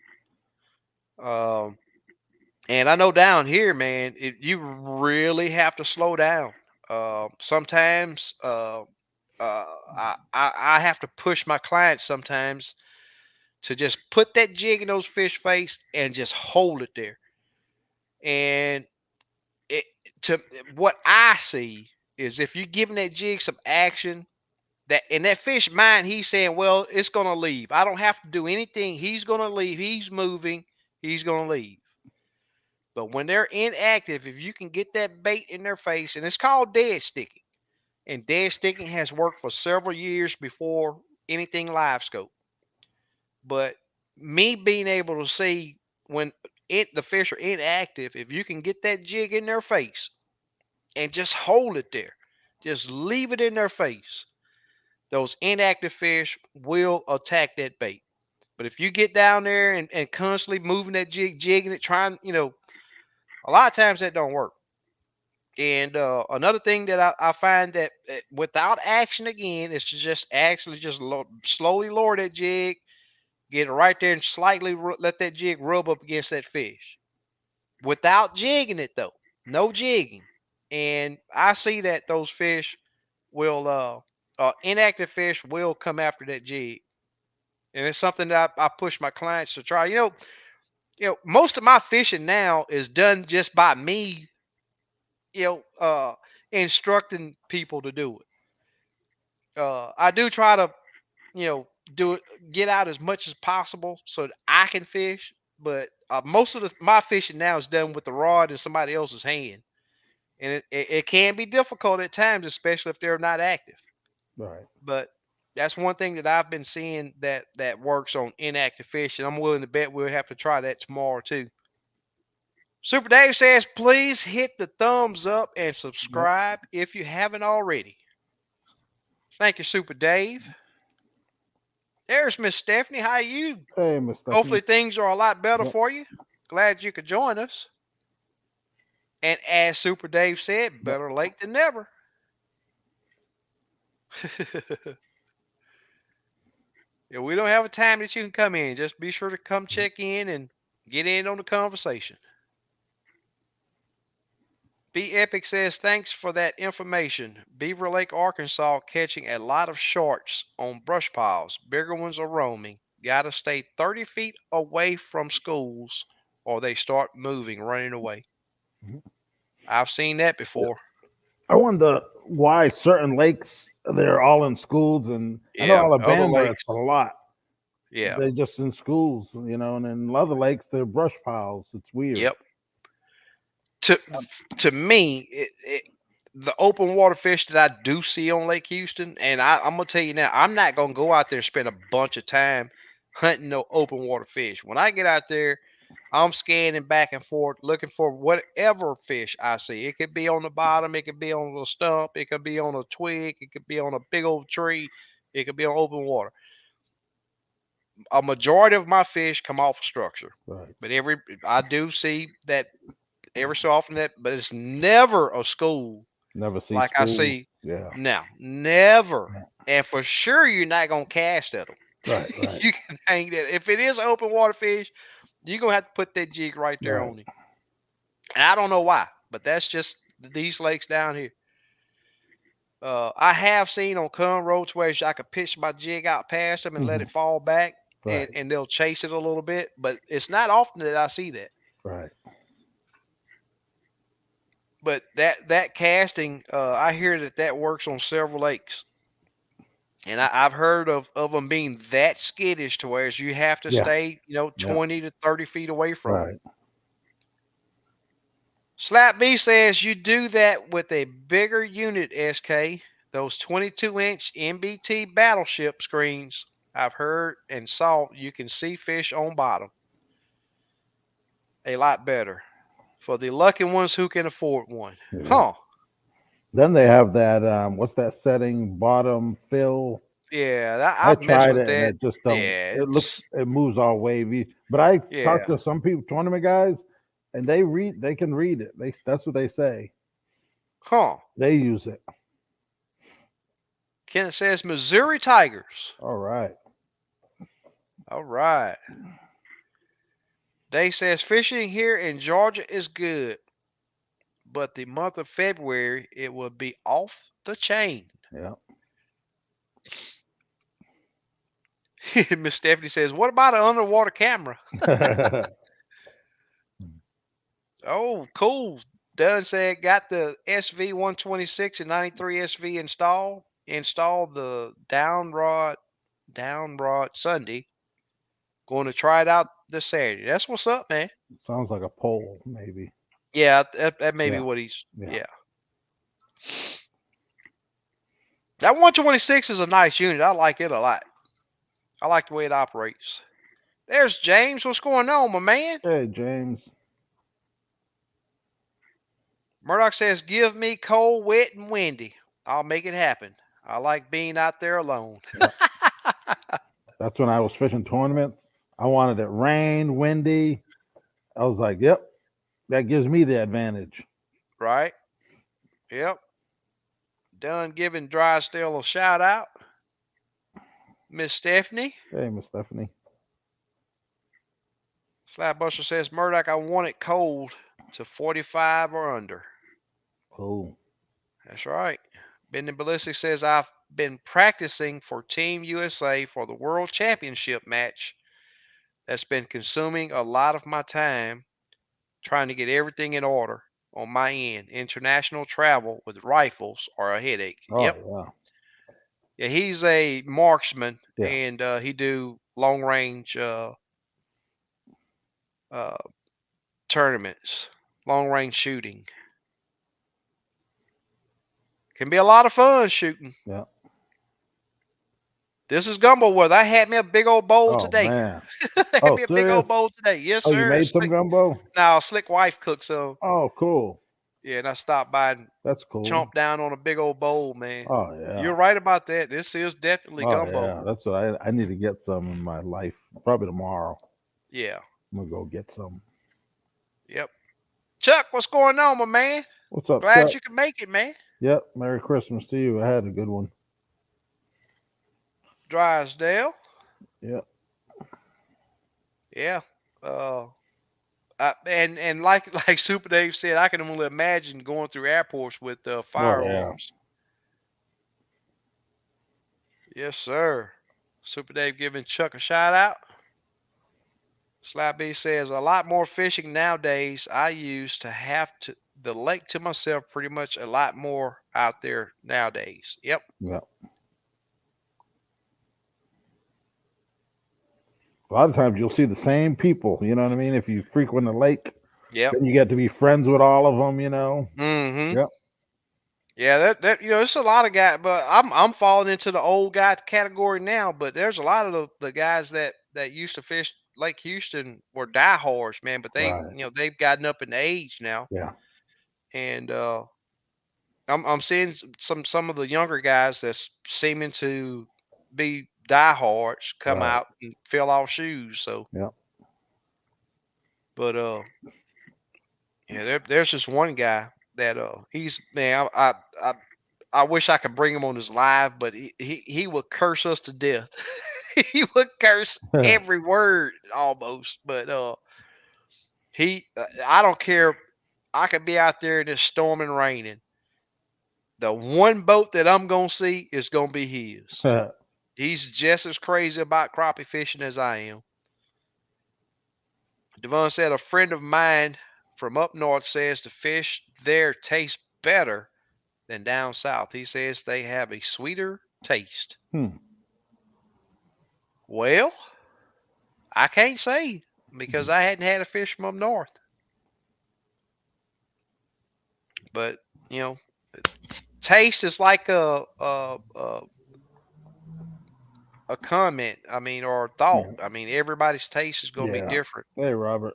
Um, and I know down here, man, you really have to slow down. Sometimes I have to push my clients sometimes to just put that jig in those fish face and just hold it there. And it to what I see is if you're giving that jig some action, that in that fish mind, he's saying, well, it's gonna leave. I don't have to do anything. He's gonna leave. He's moving. He's gonna leave. But when they're inactive, if you can get that bait in their face, and it's called dead sticking, and dead sticking has worked for several years before anything live scope. But me being able to see when the fish are inactive, if you can get that jig in their face and just hold it there, just leave it in their face, those inactive fish will attack that bait. But if you get down there and constantly moving that jig, jigging it, trying, a lot of times that don't work. And another thing that I find that without action again is to just actually just slowly lower that jig, get it right there, and slightly let that jig rub up against that fish without jigging it though. No jigging. And I see that those fish will, inactive fish will come after that jig. And it's something that I push my clients to try. Most of my fishing now is done just by me, you know, uh, instructing people to do it. I do try to, do it, get out as much as possible so that I can fish. But most of my fishing now is done with the rod in somebody else's hand, and it can be difficult at times, especially if they're not active. Right. But that's one thing that I've been seeing that works on inactive fish, and I'm willing to bet we'll have to try that tomorrow too. Super Dave says, please hit the thumbs up and Yep. subscribe if you haven't already. Thank you, Super Dave. There's Miss Stephanie. How are you? Hey, Miss Hopefully Stephanie. things are a lot better Yep. for you. Glad you could join us. And as Super Dave said, Yep. better late than never. Yeah, we don't have a time that you can come in. Just be sure to come check in and get in on the conversation. B Epic says, thanks for that information. Beaver Lake, Arkansas, catching a lot of sharks on brush piles. Bigger ones are roaming. Gotta stay 30 feet away from schools or they start moving, running away. Mhm. I've seen that Yep. before. I wonder why certain lakes they're all in schools, and I know Yeah, other Alabama it's lakes. a lot. Yeah. They're just in schools, and in other lakes they're brush piles. It's weird. Yep. To to me, the open water fish that I do see on Lake Houston, and I'm gonna tell you now, I'm not gonna go out there and spend a bunch of time hunting no open water fish. When I get out there, I'm scanning back and forth, looking for whatever fish I see. It could be on the bottom, it could be on a stump, it could be on a twig, it could be on a big old tree, it could be on open water. A majority of my fish come off a structure, Right. but I do see that every so often, but it's never a school Never see like I schools. see Yeah. now. Never. Yeah. And for sure, you're not gonna cast at them. Right. Right. You can hang that. If it is open water fish, you're gonna have to put that jig right there Right. on it. And I don't know why, but that's just these lakes down here. I have seen on Conroads where I could pitch my jig out past them and let Hmm. it fall back, and Right. and they'll chase it a little bit, but it's not often that I see that. Right. But that casting, I hear that works on several lakes, and I've heard of them being that skittish to where you have to Yeah. stay, Yeah. 20 to 30 feet away from them. Right. Slap B says you do that with a bigger unit, SK. Those 22-inch MBT battleship screens. I've heard and saw you can see fish on bottom a lot better for the lucky ones who can afford one. Yeah. Huh? Then they have that. What's that setting? Bottom fill. Yeah, I I've messed tried with it and that. it just don't. Yeah, It looks. it's It moves all wavy. But I talked yeah. to some people, tournament guys, and they read. They can read it. That's what they say. Huh. They use it. Kenneth says Missouri Tigers. All right. All right. Dave says fishing here in Georgia is good, but the month of February it will be off the chain. Yeah. Miss Stephanie says, "What about an underwater camera?" Oh, cool. Dunn said, "Got the SV-126 and 93 SV installed. Installed the down rod Sunday. Going to try it out this Saturday." That's what's up, man. Sounds like a pole, maybe. Yeah, that may be Yeah, what he's. yeah. Yeah, that 126 is a nice unit. I like it a lot. I like the way it operates. There's James. What's going on, my man? Hey, James. Murdoch says, "Give me cold, wet, and windy. I'll make it happen. I like being out there alone." Yeah, that's when I was fishing tournaments. I wanted it rain, windy. I was like, yep, that gives me the advantage. Right? Yep. Done giving Drysdale a shout out. Miss Stephanie. Hey, Miss Stephanie. Slapbuster says, "Murdoch, I want it cold to 45 or under." Cool. That's right. Bending Ballistic says, "I've been practicing for Team USA for the World Championship match. That's been consuming a lot of my time trying to get everything in order on my end. International travel with rifles are a headache." Oh, Yep. yeah. Yeah, he's a marksman Yeah. and he do long range uh, tournaments, long range shooting. Can be a lot of fun shooting. Yeah. This is gumbo weather. I had me a big old bowl Oh, today. man. Had Oh, me a big serious? old bowl today. Yes, Oh, you sir. made some Slick, gumbo? now, Slick wife cooks some. Oh, cool. Yeah, and I stopped by and That's cool. chomped down on a big old bowl, man. Oh, yeah. You're right about that. This is definitely Oh, gumbo. yeah. That's what I need to get some in my life. Probably tomorrow. Yeah. I'm going to go get some. Yep. Chuck, what's going on, my man? What's up, Glad Chuck? you could make it, man. Yep. Merry Christmas to you. I had a good one. Drysdale. Yep. Yeah. Uh, and like like Super Dave said, I can only imagine going through airports with Oh, yeah. firearms. Yes, sir. Super Dave giving Chuck a shout out. Slap B says, "A lot more fishing nowadays. I used to have to the lake to myself pretty much a lot more out there nowadays." Yep. Yep. A lot of times you'll see the same people. You know what I mean? If you frequent the lake, Yep. then you get to be friends with all of them, you know? Mm-hmm. Yep. Yeah, that there's a lot of guys, but I'm falling into the old guy category now. But there's a lot of the guys that used to fish Lake Houston were diehards, man. But they Right. they've gotten up in age now, Yeah. and I'm seeing some of the younger guys that's seeming to be diehards come Right. out and fill off shoes. So, Yep. but yeah, there's just one guy that he's man. I wish I could bring him on his live, but he would curse us to death. He would curse every word almost. But I don't care. I could be out there and it's storming, raining. The one boat that I'm gonna see is gonna be his. He's just as crazy about crappie fishing as I am. Devon said a friend of mine from up north says the fish there taste better than down south. He says they have a sweeter taste. Hmm. Well, I can't say because I hadn't had a fish from up north. But you know, taste is like a comment. I mean, or a thought. Yeah. I mean, everybody's taste is going to be Yeah. different. Hey, Robert.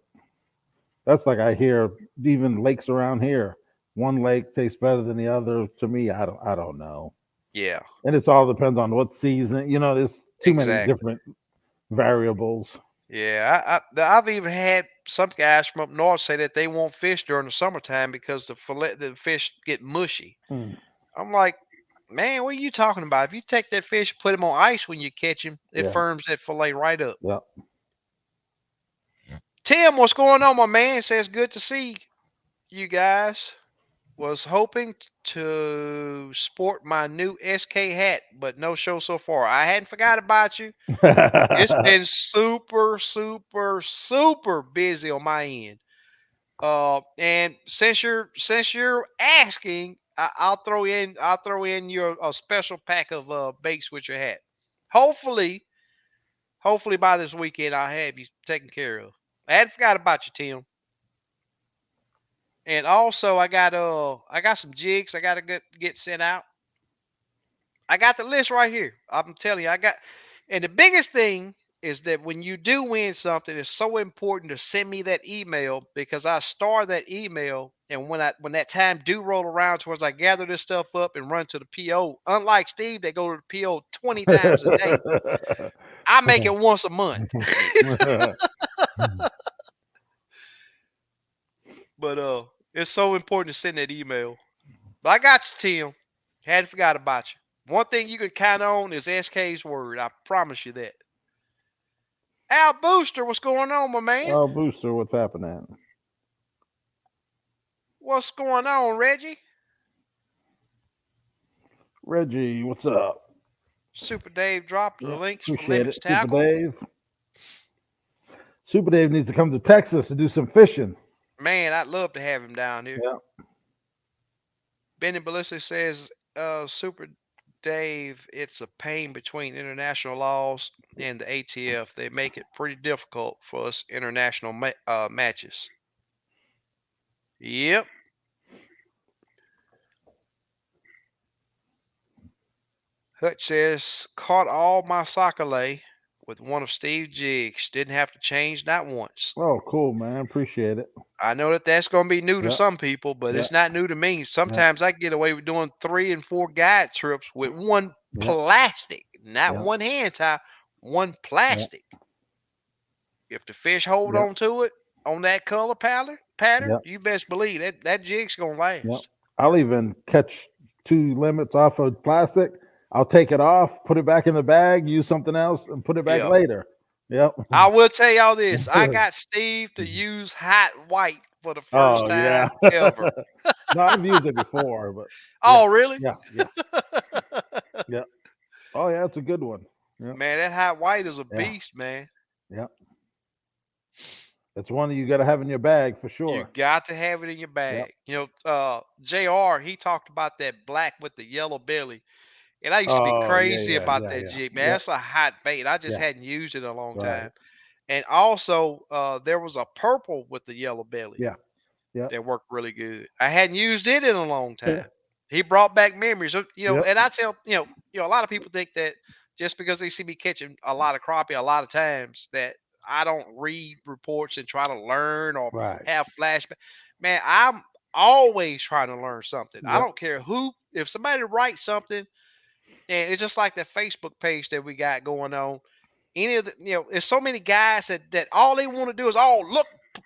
That's like I hear even lakes around here. One lake tastes better than the other. To me, I don't know. Yeah, And it's all depends on what season. You know, there's too many exactly. different variables. Yeah, I've even had some guys from up north say that they won't fish during the summertime because the fish get mushy. Hmm. I'm like, man, what are you talking about? If you take that fish, put him on ice when you catch him, it Yeah. firms that fillet right up. Yeah. Tim, what's going on, my man? Says good to see you guys. Was hoping to sport my new SK hat, but no show so far. I hadn't forgot about you. It's been super, super, super busy on my end. And since you're asking, I'll throw in your a special pack of bakes with your hat. Hopefully, hopefully by this weekend I'll have you taken care of. I hadn't forgot about you, Tim. And also I got some jigs I gotta get sent out. I got the list right here. I'm telling you, and the biggest thing is that when you do win something, it's so important to send me that email because I star that email. And when that time do roll around towards I gather this stuff up and run to the PO, unlike Steve, they go to the PO 20 times a day. I make it once a month. But it's so important to send that email. But I got you, Tim. Hadn't forgot about you. One thing you can count on is SK's word. I promise you that. Al Booster, what's going on, my man? Oh, Booster, what's happening? What's going on, Reggie? Reggie, what's up? Super Dave dropped the Yeah, links for appreciate Limits it. Super Tackle. Dave. Super Dave needs to come to Texas to do some fishing. Man, I'd love to have him down here. Yeah. Benny Ballistic says, Super Dave, it's a pain between international laws and the ATF. They make it pretty difficult for us international matches. Yep. Hutch says, caught all my sockeye with one of Steve jigs. Didn't have to change not once. Oh, cool, man. Appreciate it. I know that that's going to be new to Yeah. some people, but Yeah. it's not new to me. Yeah. Sometimes I get away with doing 3 and 4 guide trips with one Yeah. plastic, not Yeah. one hand tie, one Yeah. plastic. If the fish hold Yeah. on to it on that color pattern, Yeah. you best believe that jig's going to Yeah. last. I'll even catch two limits off of plastic. I'll take it off, put it back in the bag, use something else, and put it back Yeah. later. Yep. I will tell y'all this. I got Steve to use hot white for the first Oh yeah. time ever. No, I've used it before, but yeah, Oh, really? yeah, yeah, yeah. Oh yeah, it's a good one. Yeah, Man, that hot white is a yeah, beast, man. yeah. It's one that you got to have in your bag for You sure. got to have it in your Yep. bag. JR, he talked about that black with the yellow belly. And I used to be Oh yeah, crazy yeah, about yeah, that yeah, jig, man. yeah, That's a hot bait. I just yeah. hadn't used it in a long Right. time. And also, there was a purple with the yellow belly Yeah, yeah, that worked really good. I hadn't used it in a long time. He brought back memories. yep. And I tell, a lot of people think that just because they see me catching a lot of crappie a lot of times that I don't read reports and try to learn or Right. have flashback. Man, I'm always trying to learn something. I Yep. don't care if somebody writes something, and it's just like that Facebook page that we got going on. Any of the, there's so many guys that all they want to do is, oh,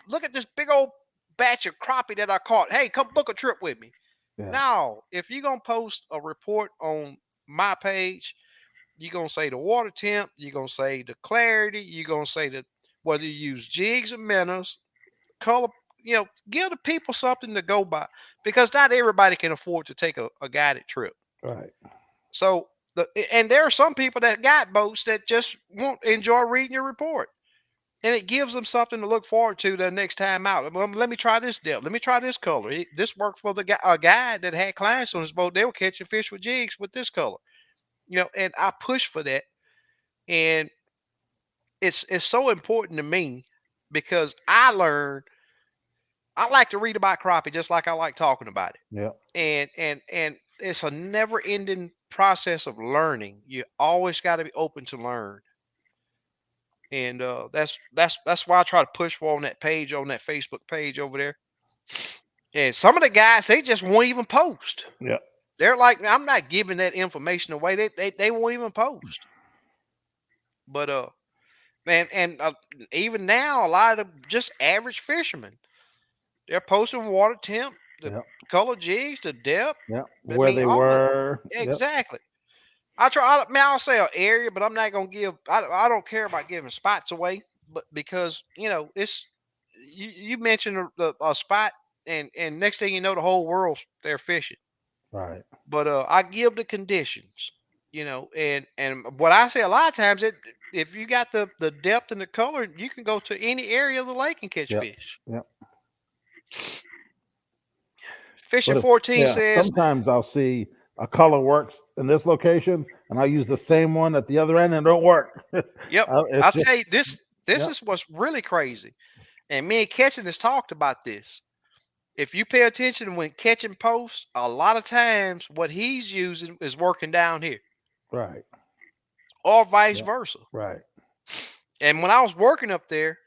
look at this big old batch of crappie that I caught. Hey, come book a trip with me. Yeah. Now, if you're gonna post a report on my page, you're gonna say the water temp, you're gonna say the clarity, you're gonna say that whether you use jigs or minnows, color, give the people something to go by because not everybody can afford to take a guided trip. Right. So and there are some people that got boats that just won't enjoy reading your report. And it gives them something to look forward to the next time out. Well, let me try this depth. Let me try this color. This worked for a guy that had clients on his boat. They were catching fish with jigs with this color. And I push for that. And it's so important to me because I like to read about crappie just like I like talking about it. Yeah. And it's a never ending process of learning. You always got to be open to learn. And that's why I try to push for on that page, on that Facebook page over there. And some of the guys, they just won't even post. Yeah. They're like, I'm not giving that information away. They won't even post. But and even now, a lot of just average fishermen, they're posting water temp, the Yeah. color jigs, the depth. Yeah. I Where mean, they all the were. Yep. exactly. I'll say an area, but I'm not gonna give. I don't care about giving spots away, but because it's you mentioned a spot. and next thing you know, the whole world's there fishing. Right. But I give the conditions, and what I say a lot of times, if you got the depth and the color, you can go to any area of the lake and catch Yep. fish. Yep. Fishing But 14 yeah, says, sometimes I'll see a color works in this location, and I'll use the same one at the other end, and it don't work. "Yep, It's I'll just tell you this. This yep. is what's really crazy." And me and Ketchin has talked about this. If you pay attention when Ketchin posts, a lot of times what he's using is working down here, Right. or vice Yep. versa. Right. And when I was working up there,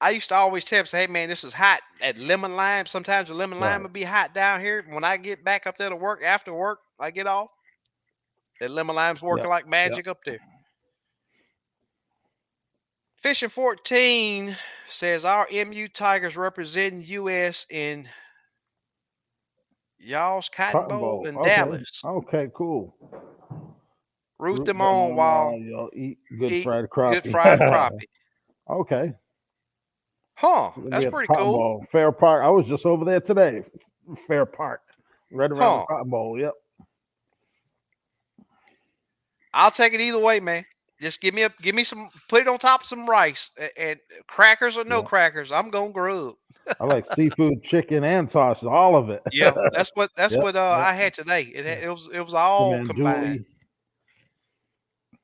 I used to always tell him, say, "Hey man, this is hot at lemon lime. Sometimes the lemon lime Right. will be hot down here. When I get back up there to work after work, I get off. That lemon lime's working Yep. like Yep. magic up there." Fishing 14 says our MU Tigers representing US in y'all's Cotton Cotton Bowl Bowl. in Okay. Dallas. Okay. Cool. Root Root them them on on while while you'll eat good eat fried good crappie. fried crappie. Okay. Huh, We're gonna be that's at the pretty Cotton cool. Bowl, Fair Park. I was just over there today. Fair Park, right around the Huh. Cotton Bowl. Yep. I'll take it either way, man. Just give me some, put it on top of some rice, and crackers or no Yep. crackers, I'm gonna grub. I like seafood, chicken, and sausage, all of it. Yeah, that's Yep. what Yep. I had today. Yeah. It was Some all combined. andouille.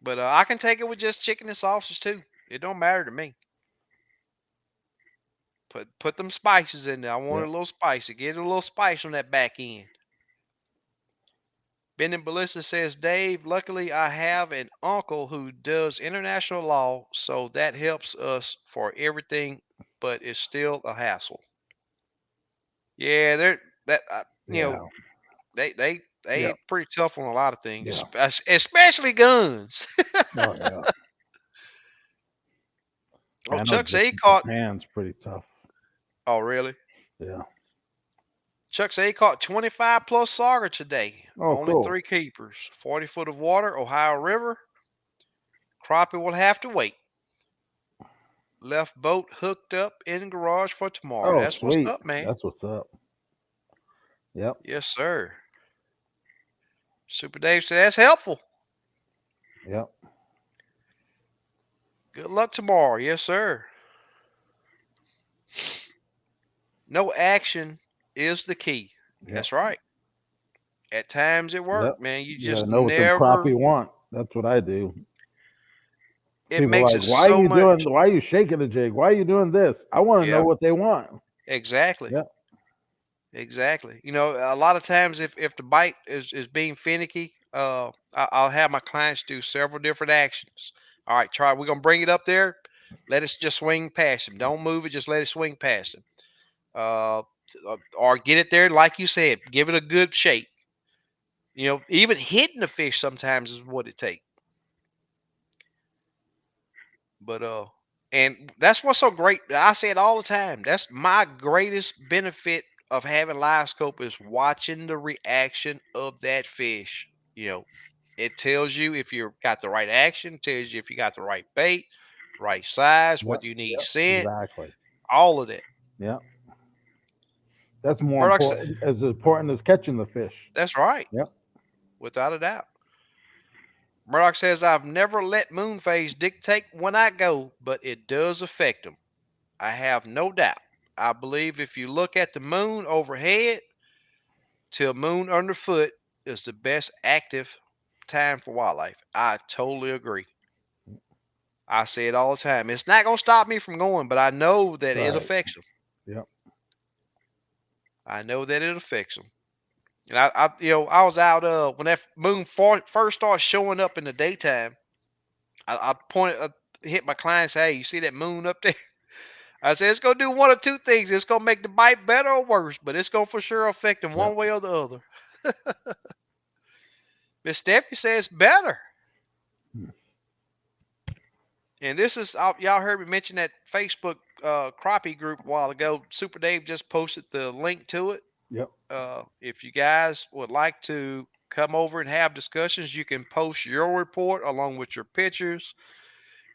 But I can take it with just chicken and sausage too. It don't matter to me. Put them spices in there. I want it Yep. a little spicy. Get a little spice on that back end. Ben and Ballista says, Dave, luckily I have an uncle who does international law, so that helps us for everything, but it's still a hassle. Yeah, they're that Yeah. they Yep. pretty tough on a lot of things, Yeah. especially guns. Oh yeah. Oh, I know Chuck said he caught. Japan's pretty tough. Oh, really? Yeah. Chuck said he caught 25 plus sauger today. Oh, Only cool. 3 keepers. 40 foot of water, Ohio River. Crappie will have to wait. Left boat hooked up in garage for tomorrow. Oh, That's what's sweet. up, man. That's what's up. Yep. Yes, sir. Super Dave said that's helpful. Yep. Good luck tomorrow. Yes, sir. No action is the key. Yep. That's right. At times it Yep. worked, man. You You gotta just know what them never. crappie want. That's what I do. It People are makes like, it why are so you doing? much. Why are you shaking the jig? Why are you doing this? I want to know Yeah, what they want. exactly. Yep. Exactly. A lot of times if the bite is being finicky, I'll have my clients do several different actions. All right, try. We're gonna bring it up there. Let us just swing past him. Don't move it. Just let it swing past him. Uh, or get it there, like you said. Give it a good shake. Even hitting the fish sometimes is what it takes. But and that's what's so great. I say it all the time. That's my greatest benefit of having live scope is watching the reaction of that fish. You know, it tells you if you got the right action, tells you if you got the right bait, right size, Yep. whether you need Yep. scent, Exactly. all of that. Yep. That's more Murdoch said, important as catching the fish. that's right, Yep. without a doubt. Murdoch says, I've never let moon phase dictate when I go, but it does affect them. I have no doubt. I believe if you look at the moon overhead till moon underfoot is the best active time for wildlife. I totally agree. I say it all the time. It's not going to stop me from going, but I know that it Right. affects them. Yep. I know that it affects them. And I was out when that moon first started showing up in the daytime. I hit my client, say, "Hey, you see that moon up there?" I said it's gonna do one or two things. It's gonna make the bite better or worse, but it's gonna for sure affect them Yep. one way or the other. Miss Stephanie says better. Hmm. And this is y'all heard me mention that Facebook crappie group a while ago. Super Dave just posted the link to it. Yep. If you guys would like to come over and have discussions, you can post your report along with your pictures.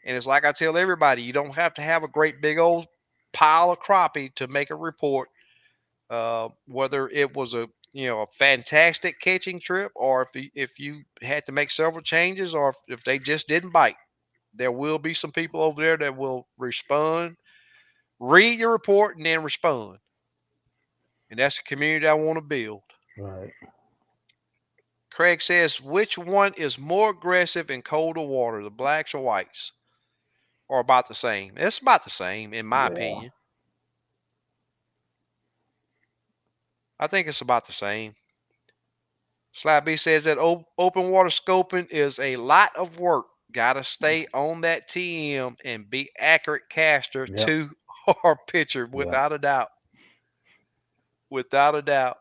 And it's like I tell everybody, you don't have to have a great big old pile of crappie to make a report. Whether it was a fantastic catching trip, or if you had to make several changes, or if they just didn't bite. There will be some people over there that will respond, read your report, and then respond. And that's the community I want to build. Right. Craig says, which one is more aggressive in colder water, the blacks or whites? Or about the same? It's about the same, in my Yeah. opinion. I think it's about the same. Slab B says that open water scoping is a lot of work. Gotta stay on that TM and be accurate caster Yep. to our pitcher, Yep. without a doubt. Without a doubt.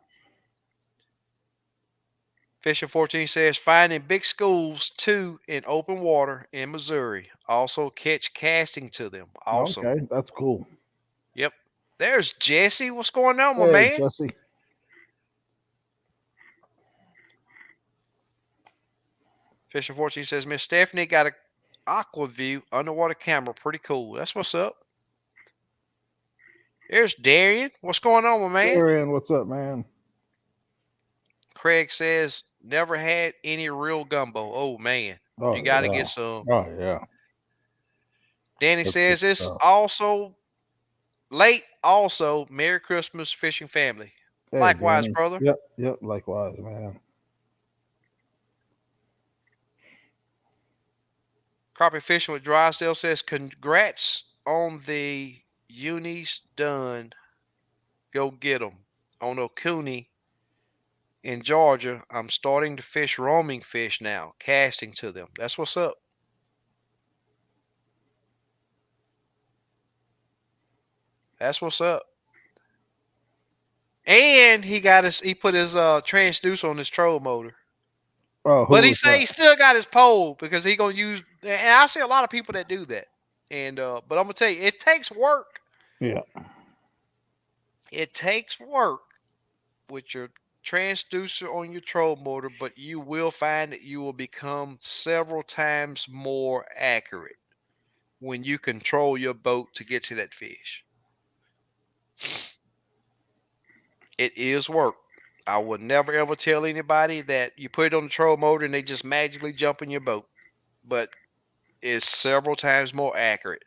Fisher 14 says finding big schools too in open water in Missouri. Also catch casting to them. Awesome. Okay, that's cool. Yep. There's Jesse. What's going on, my Hey, man? Jesse. Fisher 14 says Miss Stephanie got a aqua view underwater camera. Pretty cool. That's what's up. There's Darian. What's going on, my man? Darian, what's up, man? Craig says never had any real gumbo. Oh man. You Oh gotta yeah. get some. Oh yeah. Danny That's good says it's stuff. also late. Also, Merry Christmas, fishing family. Hey, Likewise, Danny. brother. Yep. Yep. Likewise, man. Crappie fishing with Drysdale says congrats on the unis done. Go get 'em. On Oconee in Georgia, I'm starting to fish roaming fish now, casting to them. That's what's up. That's what's up. And he put his transducer on his troll motor. Oh, who But he was say that? he still got his pole because he gonna use, and I see a lot of people that do that. And but I'm gonna tell you, it takes work. Yeah. It takes work with your transducer on your troll motor, but you will find that you will become several times more accurate when you control your boat to get to that fish. It is work. I would never ever tell anybody that you put it on the troll motor and they just magically jump in your boat, but it's several times more accurate.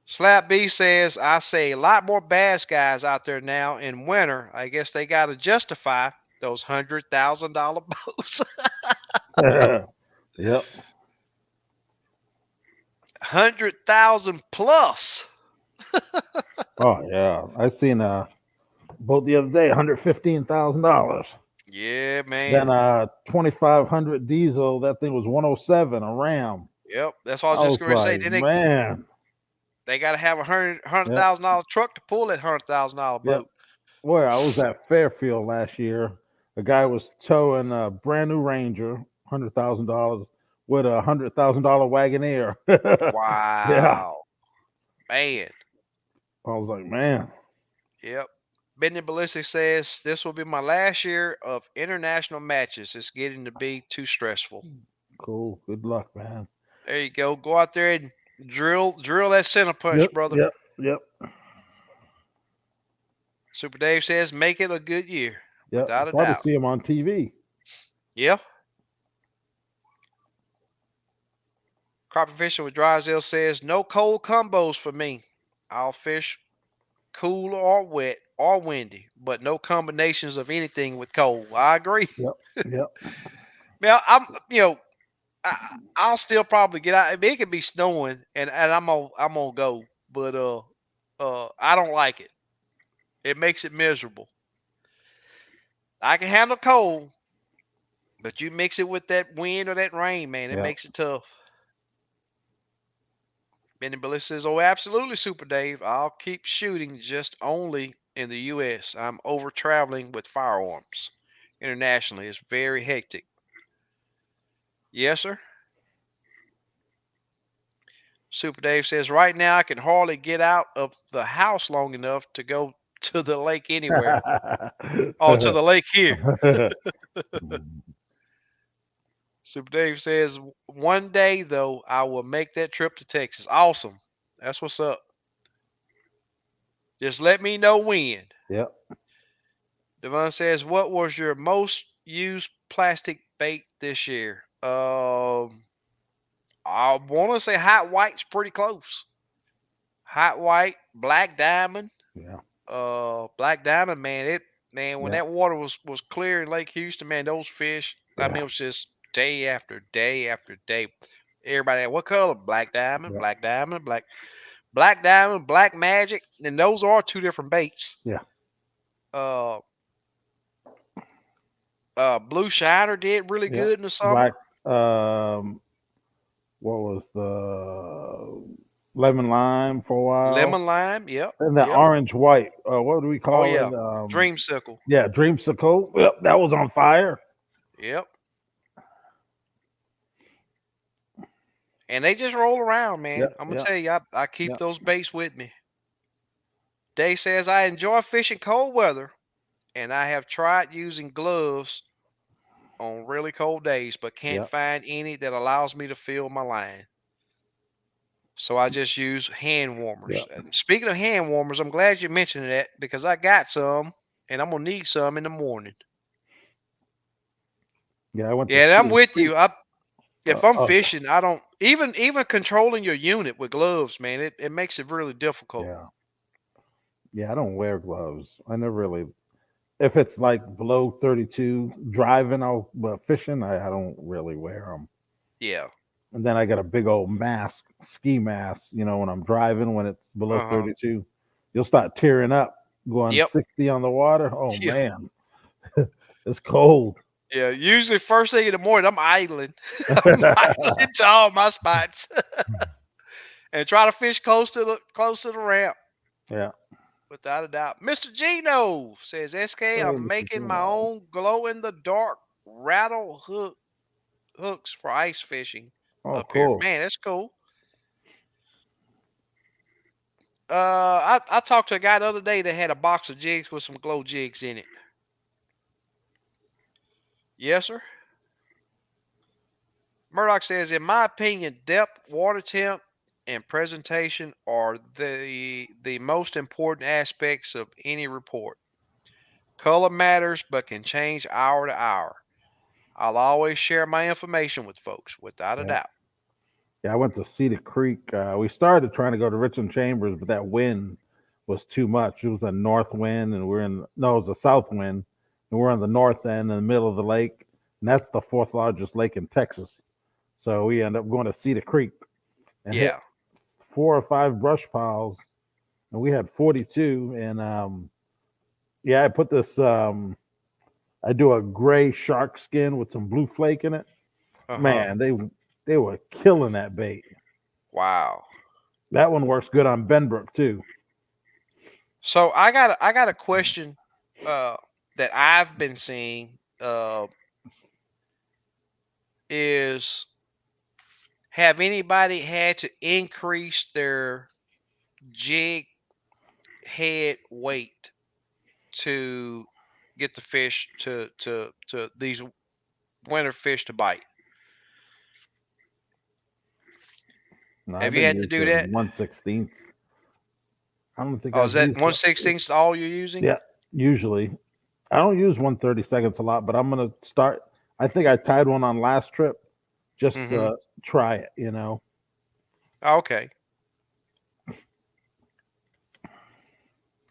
Slap B says, I say a lot more bass guys out there now in winter. I guess they got to justify those $100,000 boats. Yep. 100,000 plus. Oh yeah. I seen a boat the other day, $115,000. Yeah, Then man. 2500 diesel. That thing was 107, a Ram. Yep. That's all I I was just was going to say. like, Then man. they got to have a hundred Yep. thousand dollar truck to pull that $100,000 Yep. boat. Boy, I was at Fairfield last year. A guy was towing a brand new Ranger, $100,000, with $100,000 Wagoneer. Yeah, Wow, man. I was like, man, Yep. Benny Ballistic says this will be my last year of international matches. It's getting to be too stressful. cool. Good luck, man. There you go. Go out there and drill that center punch, Yep, brother. yep, yep, Super Dave says make it a good year, yep. without I'll a probably doubt. see him on TV. Yeah. Crappie fishing with Drysdale says no cold combos for me. I'll fish cool or wet or windy, but no combinations of anything with cold. I agree. Yep, yep, Now I, I'll still probably get out. I mean, it could be snowing, and I'm gonna go, but I don't like it. It makes it miserable. I can handle cold, but you mix it with that wind or that rain, man, it yep. makes it tough. Benny Bliss says, "Oh, absolutely, Super Dave. I'll keep shooting, just only in the U.S. I'm over traveling with firearms. Internationally, it's very hectic." Yes, sir. Super Dave says, "Right now, I can hardly get out of the house long enough to go to the lake anywhere. Oh, to the lake here." Super Dave says, "One day, though, I will make that trip to Texas." Awesome. That's what's up. Just let me know when. Yep. Devon says, "What was your most used plastic bait this year?" I want to say hot white's pretty close. Hot white, black diamond, Yeah. black diamond, man. Man, when Yeah. that water was clear in Lake Houston, man, those fish. I mean, Yeah. it was just day after day after day. Everybody, what color? Black diamond, Yeah. black diamond, black diamond, black magic, and those are two different baits. Yeah. Uh, blue shiner did really Yeah. good in the summer. Black. What was the lemon lime for a while? Lemon lime, yep, And the yep. orange white. What do we Oh call yeah, it? dreamsicle, Yeah, dreamsicle. Yep, that was on fire. yep. And they just roll around, Yep. man. I'm gonna Yep. tell you, I keep Yep. those baits with me. Day says I enjoy fishing cold weather, and I have tried using gloves on really cold days, but can't Yep. find any that allows me to feel my line. So I just use hand warmers. Yep. And speaking of hand warmers, I'm glad you mentioned that because I got some, and I'm gonna need some in the morning. Yeah, I went to Yeah, and I'm Cedar with Creek. you. If I'm Uh, fishing, I don't even controlling your unit with gloves, man. It makes it really difficult. yeah. Yeah, I don't wear gloves. I never really. If it's like below 32 driving, but fishing, I don't really wear them. Yeah. And then I got a big old mask, ski mask, when I'm driving when it's below Uh huh. 32. You'll start tearing up going Yep. 60 on the water. Oh, Yeah. man, it's cold. Yeah. Usually first thing in the morning, I'm idling. I'm idling to all my spots and try to fish close to the ramp. Yeah. Without a doubt. Mr. Gino says, SK, Hey, I'm Mr. making my Gino. own glow in the dark rattle hooks for ice fishing Oh, up here. cool. Man, that's cool. I talked to a guy the other day that had a box of jigs with some glow jigs in it. Yes, sir. Murdoch says, in my opinion, depth, water temp, and presentation are the most important aspects of any report. Color matters, but can change hour to hour. I'll always share my information with folks, without a Yeah. doubt. Yeah, I went to Cedar Creek. We started trying to go to Richland Chambers, but that wind was too much. It was a north wind, and no, it was a south wind, and we're on the north end in the middle of the lake, and that's the fourth largest lake in Texas. So we ended up going to Cedar Creek and hit Yeah. 4 or 5 brush piles, and we had 42. And yeah, I put this. I do a gray shark skin with some blue flake in it. Uh huh. Man, they were killing that bait. Wow. That one works good on Benbrook too. So I got a question uh, that I've been seeing is have anybody had to increase their jig head weight to get the fish to these winter fish to bite? No, Have I've you been had to do using that? 1/16. I don't think Oh, is I've that used one one. sixteenth all you're using? Yeah, usually I don't use 1/32 a lot, but I'm gonna start. I think I tied one on last trip just Mm-hmm. to try it. Okay.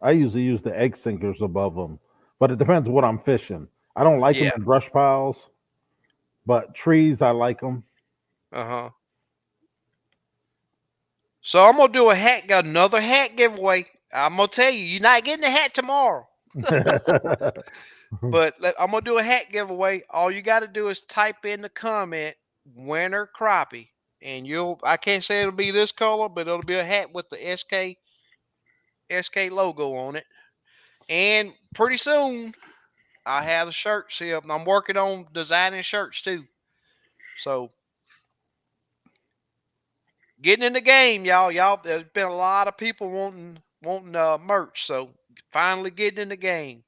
I usually use the egg sinkers above them, but it depends what I'm fishing. I don't like them Yeah. in brush piles, but trees I like them. Uh huh. So I'm gonna do another hat giveaway. I'm gonna tell you, you're not getting a hat tomorrow. But I'm gonna do a hat giveaway. All you got to do is type in the comment "winter crappie," and you'll. I can't say it'll be this color, but it'll be a hat with the SK logo on it. And pretty soon, I have the shirts here. I'm working on designing shirts too. So getting in the game, y'all. Y'all, there's been a lot of people wanting merch. So finally getting in the game.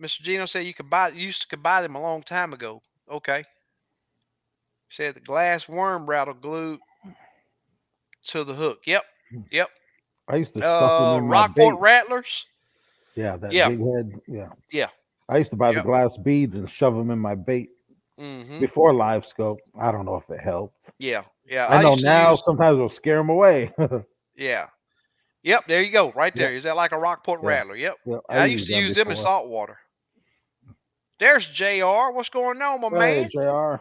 Mr. Gino said you could buy them a long time ago. Okay. Said the glass worm rattle glued to the hook. Yep. Yep. I used to stuff them in my Rockport bait. rattlers. Yeah, that Yeah, big head. Yeah. yeah, I used to buy the yep. glass beads and shove them in my bait Hmm. before live scope. I don't know if it helped. Yeah, yeah. I I know used to now use. sometimes it'll scare them away. Yeah. Yep. There you go. Right Yeah, there. Is that like a Rockport yeah, rattler? Yep. yeah. I I used used to them use them in before. salt water. There's Jr. What's going on, my Hey, man? Jr.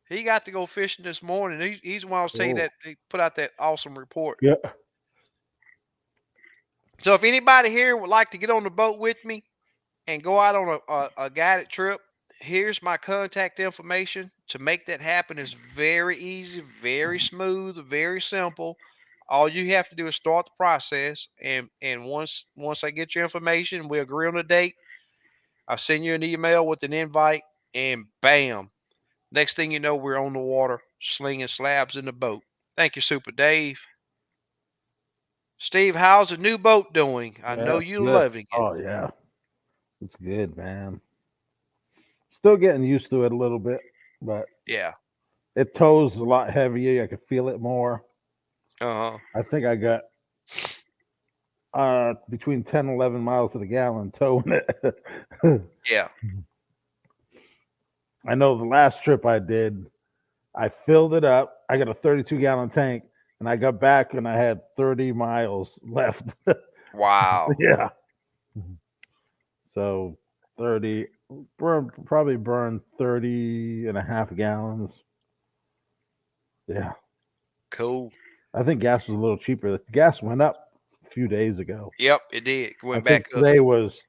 He got to go fishing this morning. He's the one I was telling you Oh, that he put out that awesome report. yeah. So if anybody here would like to get on the boat with me and go out on a guided trip, here's my contact information. To make that happen is very easy, very smooth, very simple. All you have to do is start the process, and once I get your information, we agree on a date. I'll send you an email with an invite, and bam, next thing you know, we're on the water slinging slabs in the boat. Thank you, Super Dave. Steve, how's the new boat doing? I know Yeah, you're good. loving it. Oh yeah, it's good, man. Still getting used to it a little bit, but Yeah. it tows a lot heavier. I can feel it more. Uh huh. I think I got between 10 and 11 miles to the gallon towing it. Yeah. I know the last trip I did, I filled it up. I got a 32-gallon tank, and I got back and I had 30 miles left. Wow. Yeah. So 30, probably burned 30 and a half gallons. Yeah. Cool. I think gas was a little cheaper. The gas went up a few days ago. Yep, it did. I Went think back up. today was,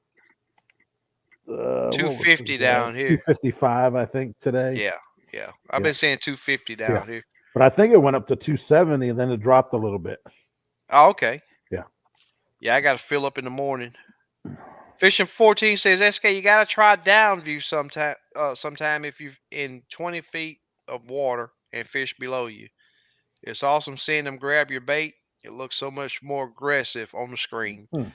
Two what was fifty today? down here. 255, I think, today. Yeah. Yeah. I've Yeah. been saying 250 Yeah. down here. But I think it went up to 270 and then it dropped a little bit. Oh, okay. Yeah. Yeah, I got to fill up in the morning. Fishing 14 says, SK, you got to try downview sometime if you're in 20 feet of water and fish below you. It's awesome seeing them grab your bait. It looks so much more aggressive on the screen. Hmm.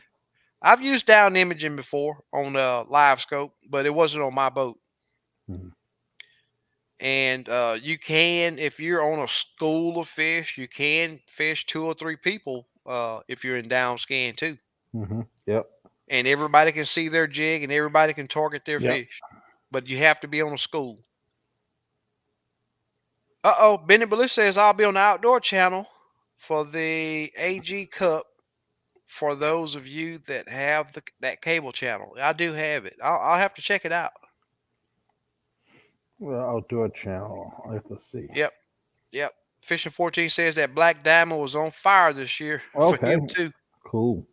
I've used down imaging before on live scope, but it wasn't on my boat. Hmm. And you can, if you're on a school of fish, you can fish two or three people if you're in down scan too. Hmm. Yep. And everybody can see their jig and everybody can target their Yep. fish. But you have to be on a school. Benny Bliss says I'll be on the outdoor channel for the AG Cup for those of you that have that cable channel. I do have it. I'll have to check it out. Well, outdoor channel. I have to see. Yep, yep. Fishing 14 says that Black Diamond was on fire this year for Okay. him too. Cool.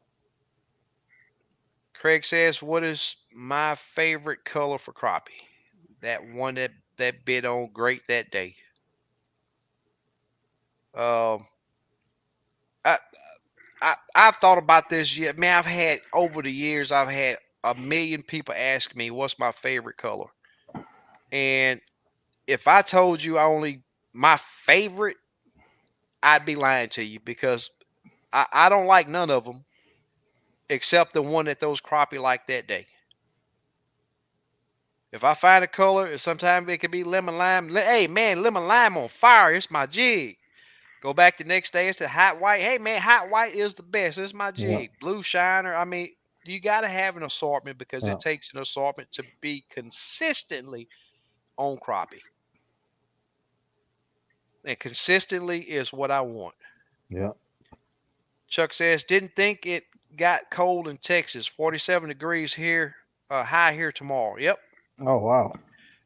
Craig says, "What is my favorite color for crappie? That one that bit on great that day." Um, I, I've thought about this. Yeah, man, I've had over the years. I've had a million people ask me, "What's my favorite color?" And if I told you I only my favorite, I'd be lying to you because I don't like none of them except the one that those crappie like that day. If I find a color, sometimes it could be lemon lime. Hey man, lemon lime on fire. It's my jig. Go back the next day. It's the hot white. Hey man, hot white is the best. It's my Yeah. jig. Blue shiner. I mean, you got to have an assortment because Yeah. it takes an assortment to be consistently on crappie. And consistently is what I want. Yeah. Chuck says, didn't think it got cold in Texas. 47 degrees here, high here tomorrow. Yep. Oh wow.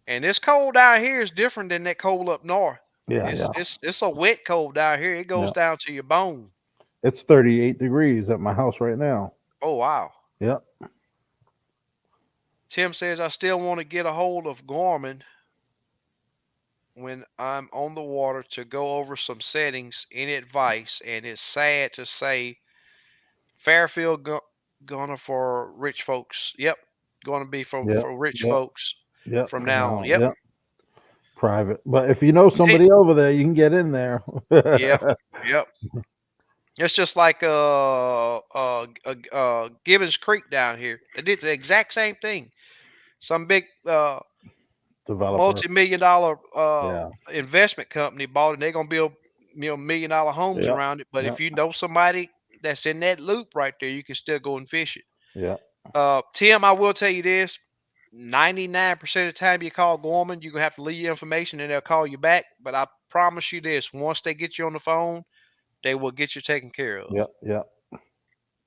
And this cold down here is different than that cold up north. Yeah. It's Yeah. it's it's a wet cold down here. It goes Yeah. down to your bone. It's 38 degrees at my house right now. Oh wow. Yeah. Tim says I still want to get a hold of Gorman when I'm on the water to go over some settings in advice. And it's sad to say Fairfield gonna for rich folks. Yep. Gonna be Yep. for rich Yep. folks Yep. from From now on. now. Yep. Yep. Private. But if you know somebody over there, you can get in there. Yeah. Yep. It's just like Gibbons Creek down here. They did the exact same thing. Some big Developer. multi-million-dollar Yeah. investment company bought it. And they're gonna build $1 million homes Yep. around it. But Yep. if you know somebody that's in that loop right there, you can still go and fish it. Yeah. Tim, I will tell you this: 99% of the time you call Gorman, you're gonna have to leave your information and they'll call you back. But I promise you this: once they get you on the phone, they will get you taken care of. Yep. Yep.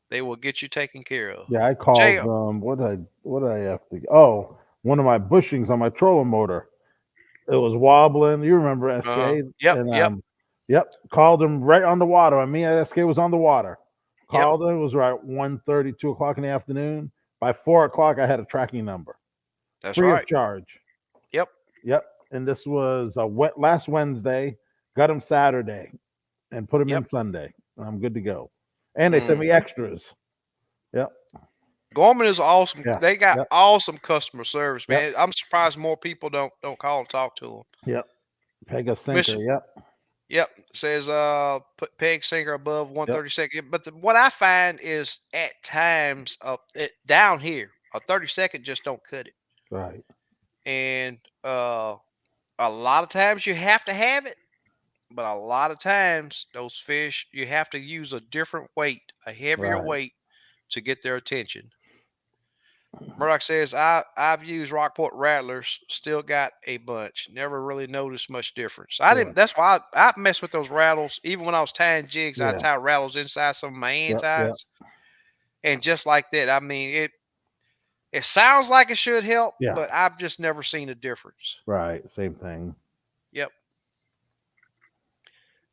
They will get you taken care of. Yeah. I called. Jail. What did I have to? Oh, one of my bushings on my trolling motor. It was wobbling. You remember SK? Yep. And Yep. yep. Called him right on the water. I mean, SK was on the water. Yep. Called him. It was right 1:30, 2 o'clock in the afternoon. By 4 o'clock, I had a tracking number, That's free of right. charge. Yep. Yep. And this was last Wednesday. Got him Saturday and put him Yep. in Sunday. I'm good to go. And they sent me Hmm. extras. Yep. Gorman is awesome. Yeah. They got Yep. awesome customer service, Yep. man. I'm surprised more people don't call and talk to them. Yep. Peg a sinker. Mister, Yep. yep, says put peg sinker above Yep. 132nd. But what I find is at times down here a 32nd just don't cut it, Right. and a lot of times you have to have it, but a lot of times those fish you have to use a different weight, a heavier Right. weight to get their attention. Murdoch says, I've used Rockport Rattlers, still got a bunch. Never really noticed much difference. I Yeah. didn't. That's why I mess with those rattles. Even when I was tying jigs, I Yeah. tie rattles inside some of my hand Yep. Yep. ties, and just like that. I mean, it sounds like it should help, Yeah. but I've just never seen a difference. Right. Same thing. Yep.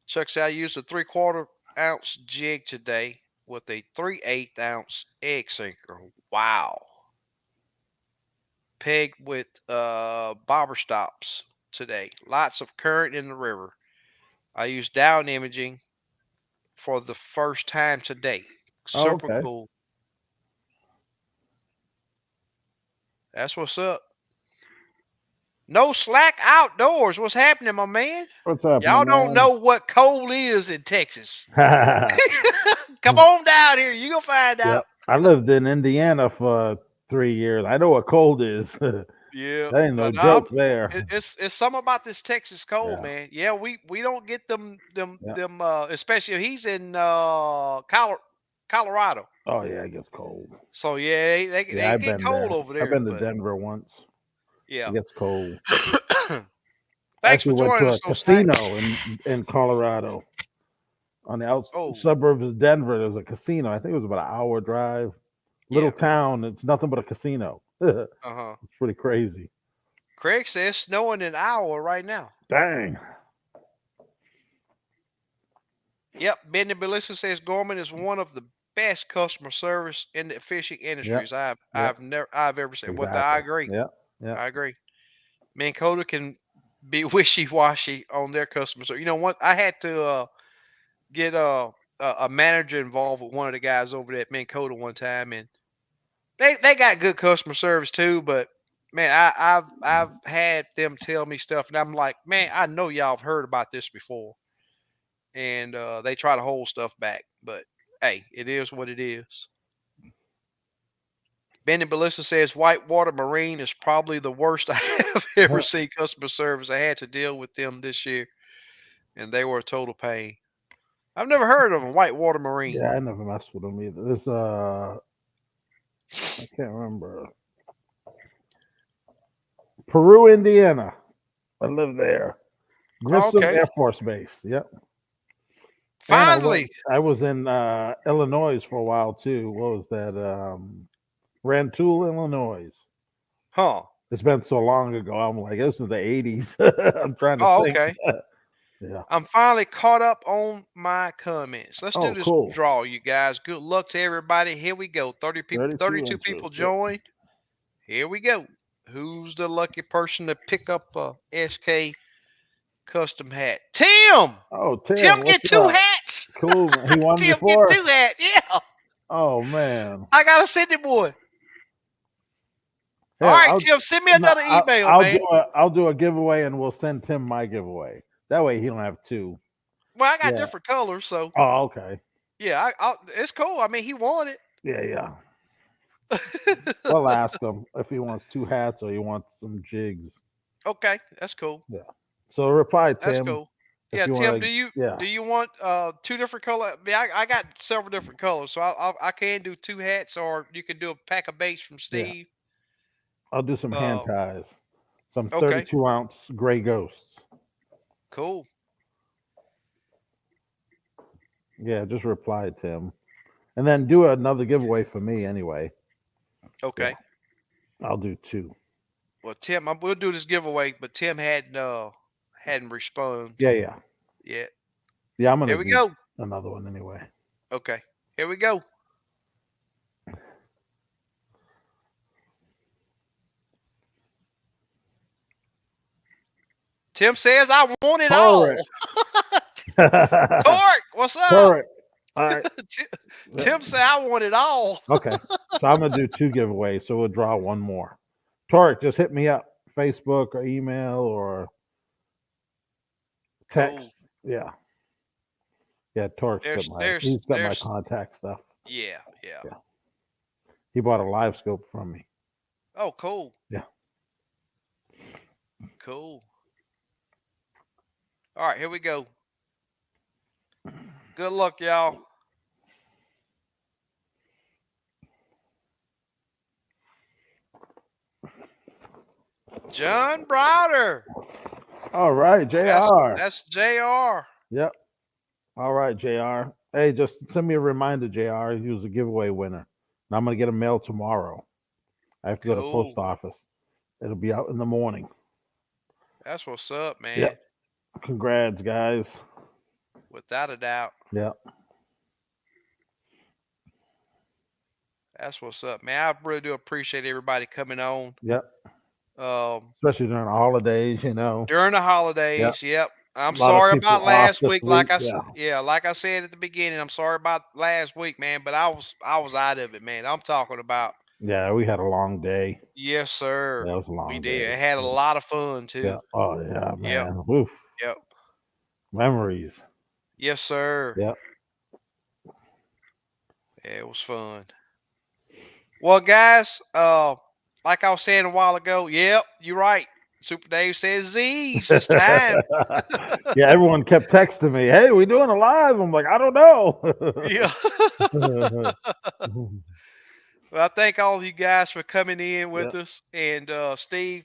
Chuck said I used a 3/4 ounce jig today with a 3/8 ounce egg sinker. Wow. Pegged with bobber stops today. Lots of current in the river. I used down imaging for the first time today. Oh, Super okay. cool. That's what's up. No slack outdoors. What's happening, my man? What's happening, Y'all don't know man? what cold is in Texas. Come on down here. You gonna find Yep. out. I lived in Indiana for 3 years. I know what cold is. that Yeah, ain't no but nah, joke there. it's something about this Texas cold, Yeah. man. Yeah, we don't get Yeah. them especially if he's in Colorado. Oh yeah, it gets cold. So yeah, Yeah, they I've get been cold there. over I've there, been to but Denver once. It yeah. gets cold. I Thanks actually for went joining to us, a though, Stack. casino in Colorado on the Oh, suburbs of Denver. There's a casino. I think it was about an hour drive. Little yeah. town. It's nothing but a casino. it's Uh huh. pretty crazy. Craig says snowing in Iowa right now. Dang. Yep. Benny Belissa says Gorman is one of the best customer service in the fishing Yep. industries Yep. I've ever seen. What I Exactly. agree. Yep. Yep. I agree. Me and Coda can be wishy washy on their customer service. You know what? I had to get a manager involved with one of the guys over there at Minn Kota one time, and they got good customer service too. But man, I've had them tell me stuff, and I'm like, man, I know y'all have heard about this before, and they try to hold stuff back. But hey, it is what it is. Benny Ballista says Whitewater Marine is probably the worst I have ever seen customer service. I had to deal with them this year, and they were a total pain. I've never heard of them, Whitewater Marine. Yeah, I never messed with them either. This I can't remember. Peru, Indiana. I live there. Oh, Grissom okay. Air Force Base. Yep. And Finally. I was in Illinois for a while too. What was that? Rantoul, Illinois. Huh. It's been so long ago. I'm like, this is the 80s. I'm trying to Oh, think. okay. Yeah. I'm finally caught up on my comments. Let's do Oh, this cool. draw, you guys. Good luck to everybody. Here we go. 30 people, 32 32 inches. people Yep. joined. Here we go. Who's the lucky person to pick up a SK custom hat? Tim! Oh, Tim Tim, what's get two up? hats. Cool. Man. He won Tim get before. two hats. Yeah. Oh man. I gotta send it, boy. All Here, right, Tim, send me no, another email, I'll man. I'll do a giveaway and we'll send Tim my giveaway. That way he don't have two. Well, I got Yeah. different colors, so Oh, okay. yeah, it's cool. I mean, he won Yeah, yeah. it. We'll ask him if he wants two hats or he wants some jigs. Okay, that's cool. Yeah. So reply, That's Tim. cool. If Yeah, you Tim, want to, yeah, do you want two different color? I mean, I got several different colors, so I can do two hats, or you can do a pack of baits from yeah. Steve. I'll do some hand Uh, ties, some okay, 32-ounce gray ghosts. cool. Yeah, just reply to him, and then do another giveaway for me anyway. Yeah, Okay. I'll do two. Well, Tim, we'll do this giveaway, but Tim hadn't responded Yeah, yeah, yet. yeah. I'm gonna Here we do go. another one anyway. Okay, here we go. Tim says, "I want it all." Torrent. Torque, what's up? Torrent. All right. Ti- Yeah. Tim said, "I want it all." Okay. So I'm gonna do two giveaways. So we'll draw one more. Torrent, just hit me up, Facebook or email or Cool. text. Yeah. Yeah. Torque's got he's got my There's. contact stuff. Yeah, yeah. Yeah. He bought a live scope from me. Oh, cool, Yeah. cool. All right, here we go. Good luck, y'all. John Browder. All right, JR. That's Jr. Yep. All right, JR. Hey, just send me a reminder, JR. He was a giveaway winner. And I'm gonna get a mail tomorrow. I have to go to post Cool. office. It'll be out in the morning. That's what's up, man. Yep. Congrats, guys. Without a doubt. Yep. That's what's up, man. I really do appreciate everybody coming on. Yep. Um, Especially during the holidays, you know. during the Yep. holidays. Yep. I'm A lot of sorry people about off last this week. week. Yeah. Like I said at the beginning, I'm sorry about last week, man. But I was out of it, man. I'm talking about. Yeah, we had a long day. Yes, sir. Yeah, it was a We long did. day. It had a lot of fun Yeah. too. Oh yeah, Yep. man. Woof. Yep. Memories. Yes, sir. Yep. Yeah, it was fun. Well, guys, like I was saying a while ago, yep, you're right. Super Dave says Z's. It's time. Yeah, everyone kept texting me, "Hey, we doing a live?" I'm like, "I don't know." Yeah. Well, I thank all of you guys for coming in with Yep. us. And Steve,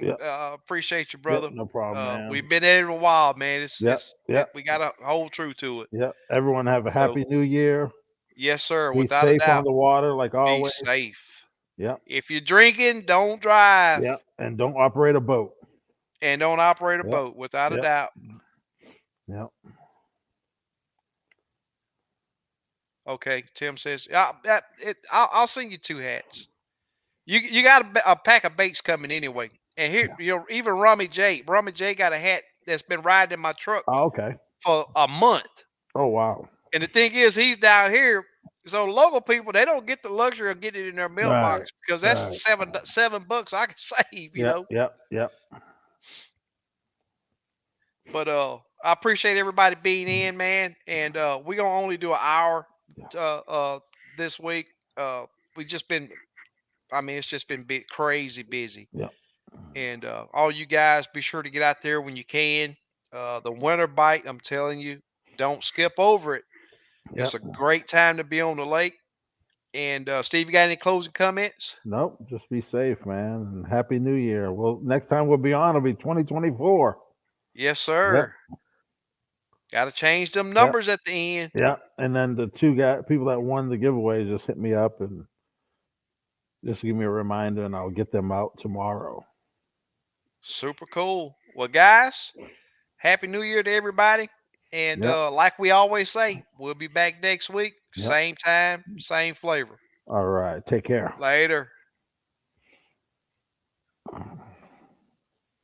Yep. appreciate you, Yep. brother. No problem, man. We've been at it a while, man. Yep. Yep. We got to hold true to it. Yep. Everyone have a So, happy new year. yes, sir, Be without a safe on doubt, the water like be always. safe. Yep. If you're drinking, don't drive Yep. And don't operate a boat. and don't operate a Yep. boat, without a Yep. doubt. Yep. Okay, Tim says, I'll send you two hats. You got a pack of baits coming anyway. And here, Yeah. even Rummy J got a hat that's been riding in my truck Oh, okay. for a month. Oh wow. And the thing is, he's down here. So local people, they don't get the luxury of getting it in their Right. mailbox because that's Right. $7 I can save. Yep. Yep. Yep. But I appreciate everybody being in, man. And we're gonna only do an hour this week. We just been, I mean, it's just been crazy busy. Yep. And all you guys, be sure to get out there when you can. The winter bite, I'm telling you, don't skip over it. It's Yep. a great time to be on the lake. And Steve, you got any closing comments? Nope. Just be safe, man. And happy New Year. Well, next time we'll be on will be 2024. Yes, Yep. sir. Got to change them Yep. numbers at the end. Yep. And then the two people that won the giveaway just hit me up and just give me a reminder, and I'll get them out tomorrow. Super cool. Well, guys, Happy New Year to everybody. And Yep. like we always say, we'll be back next week. Yep. Same time, same flavor. All right. Take care. Later.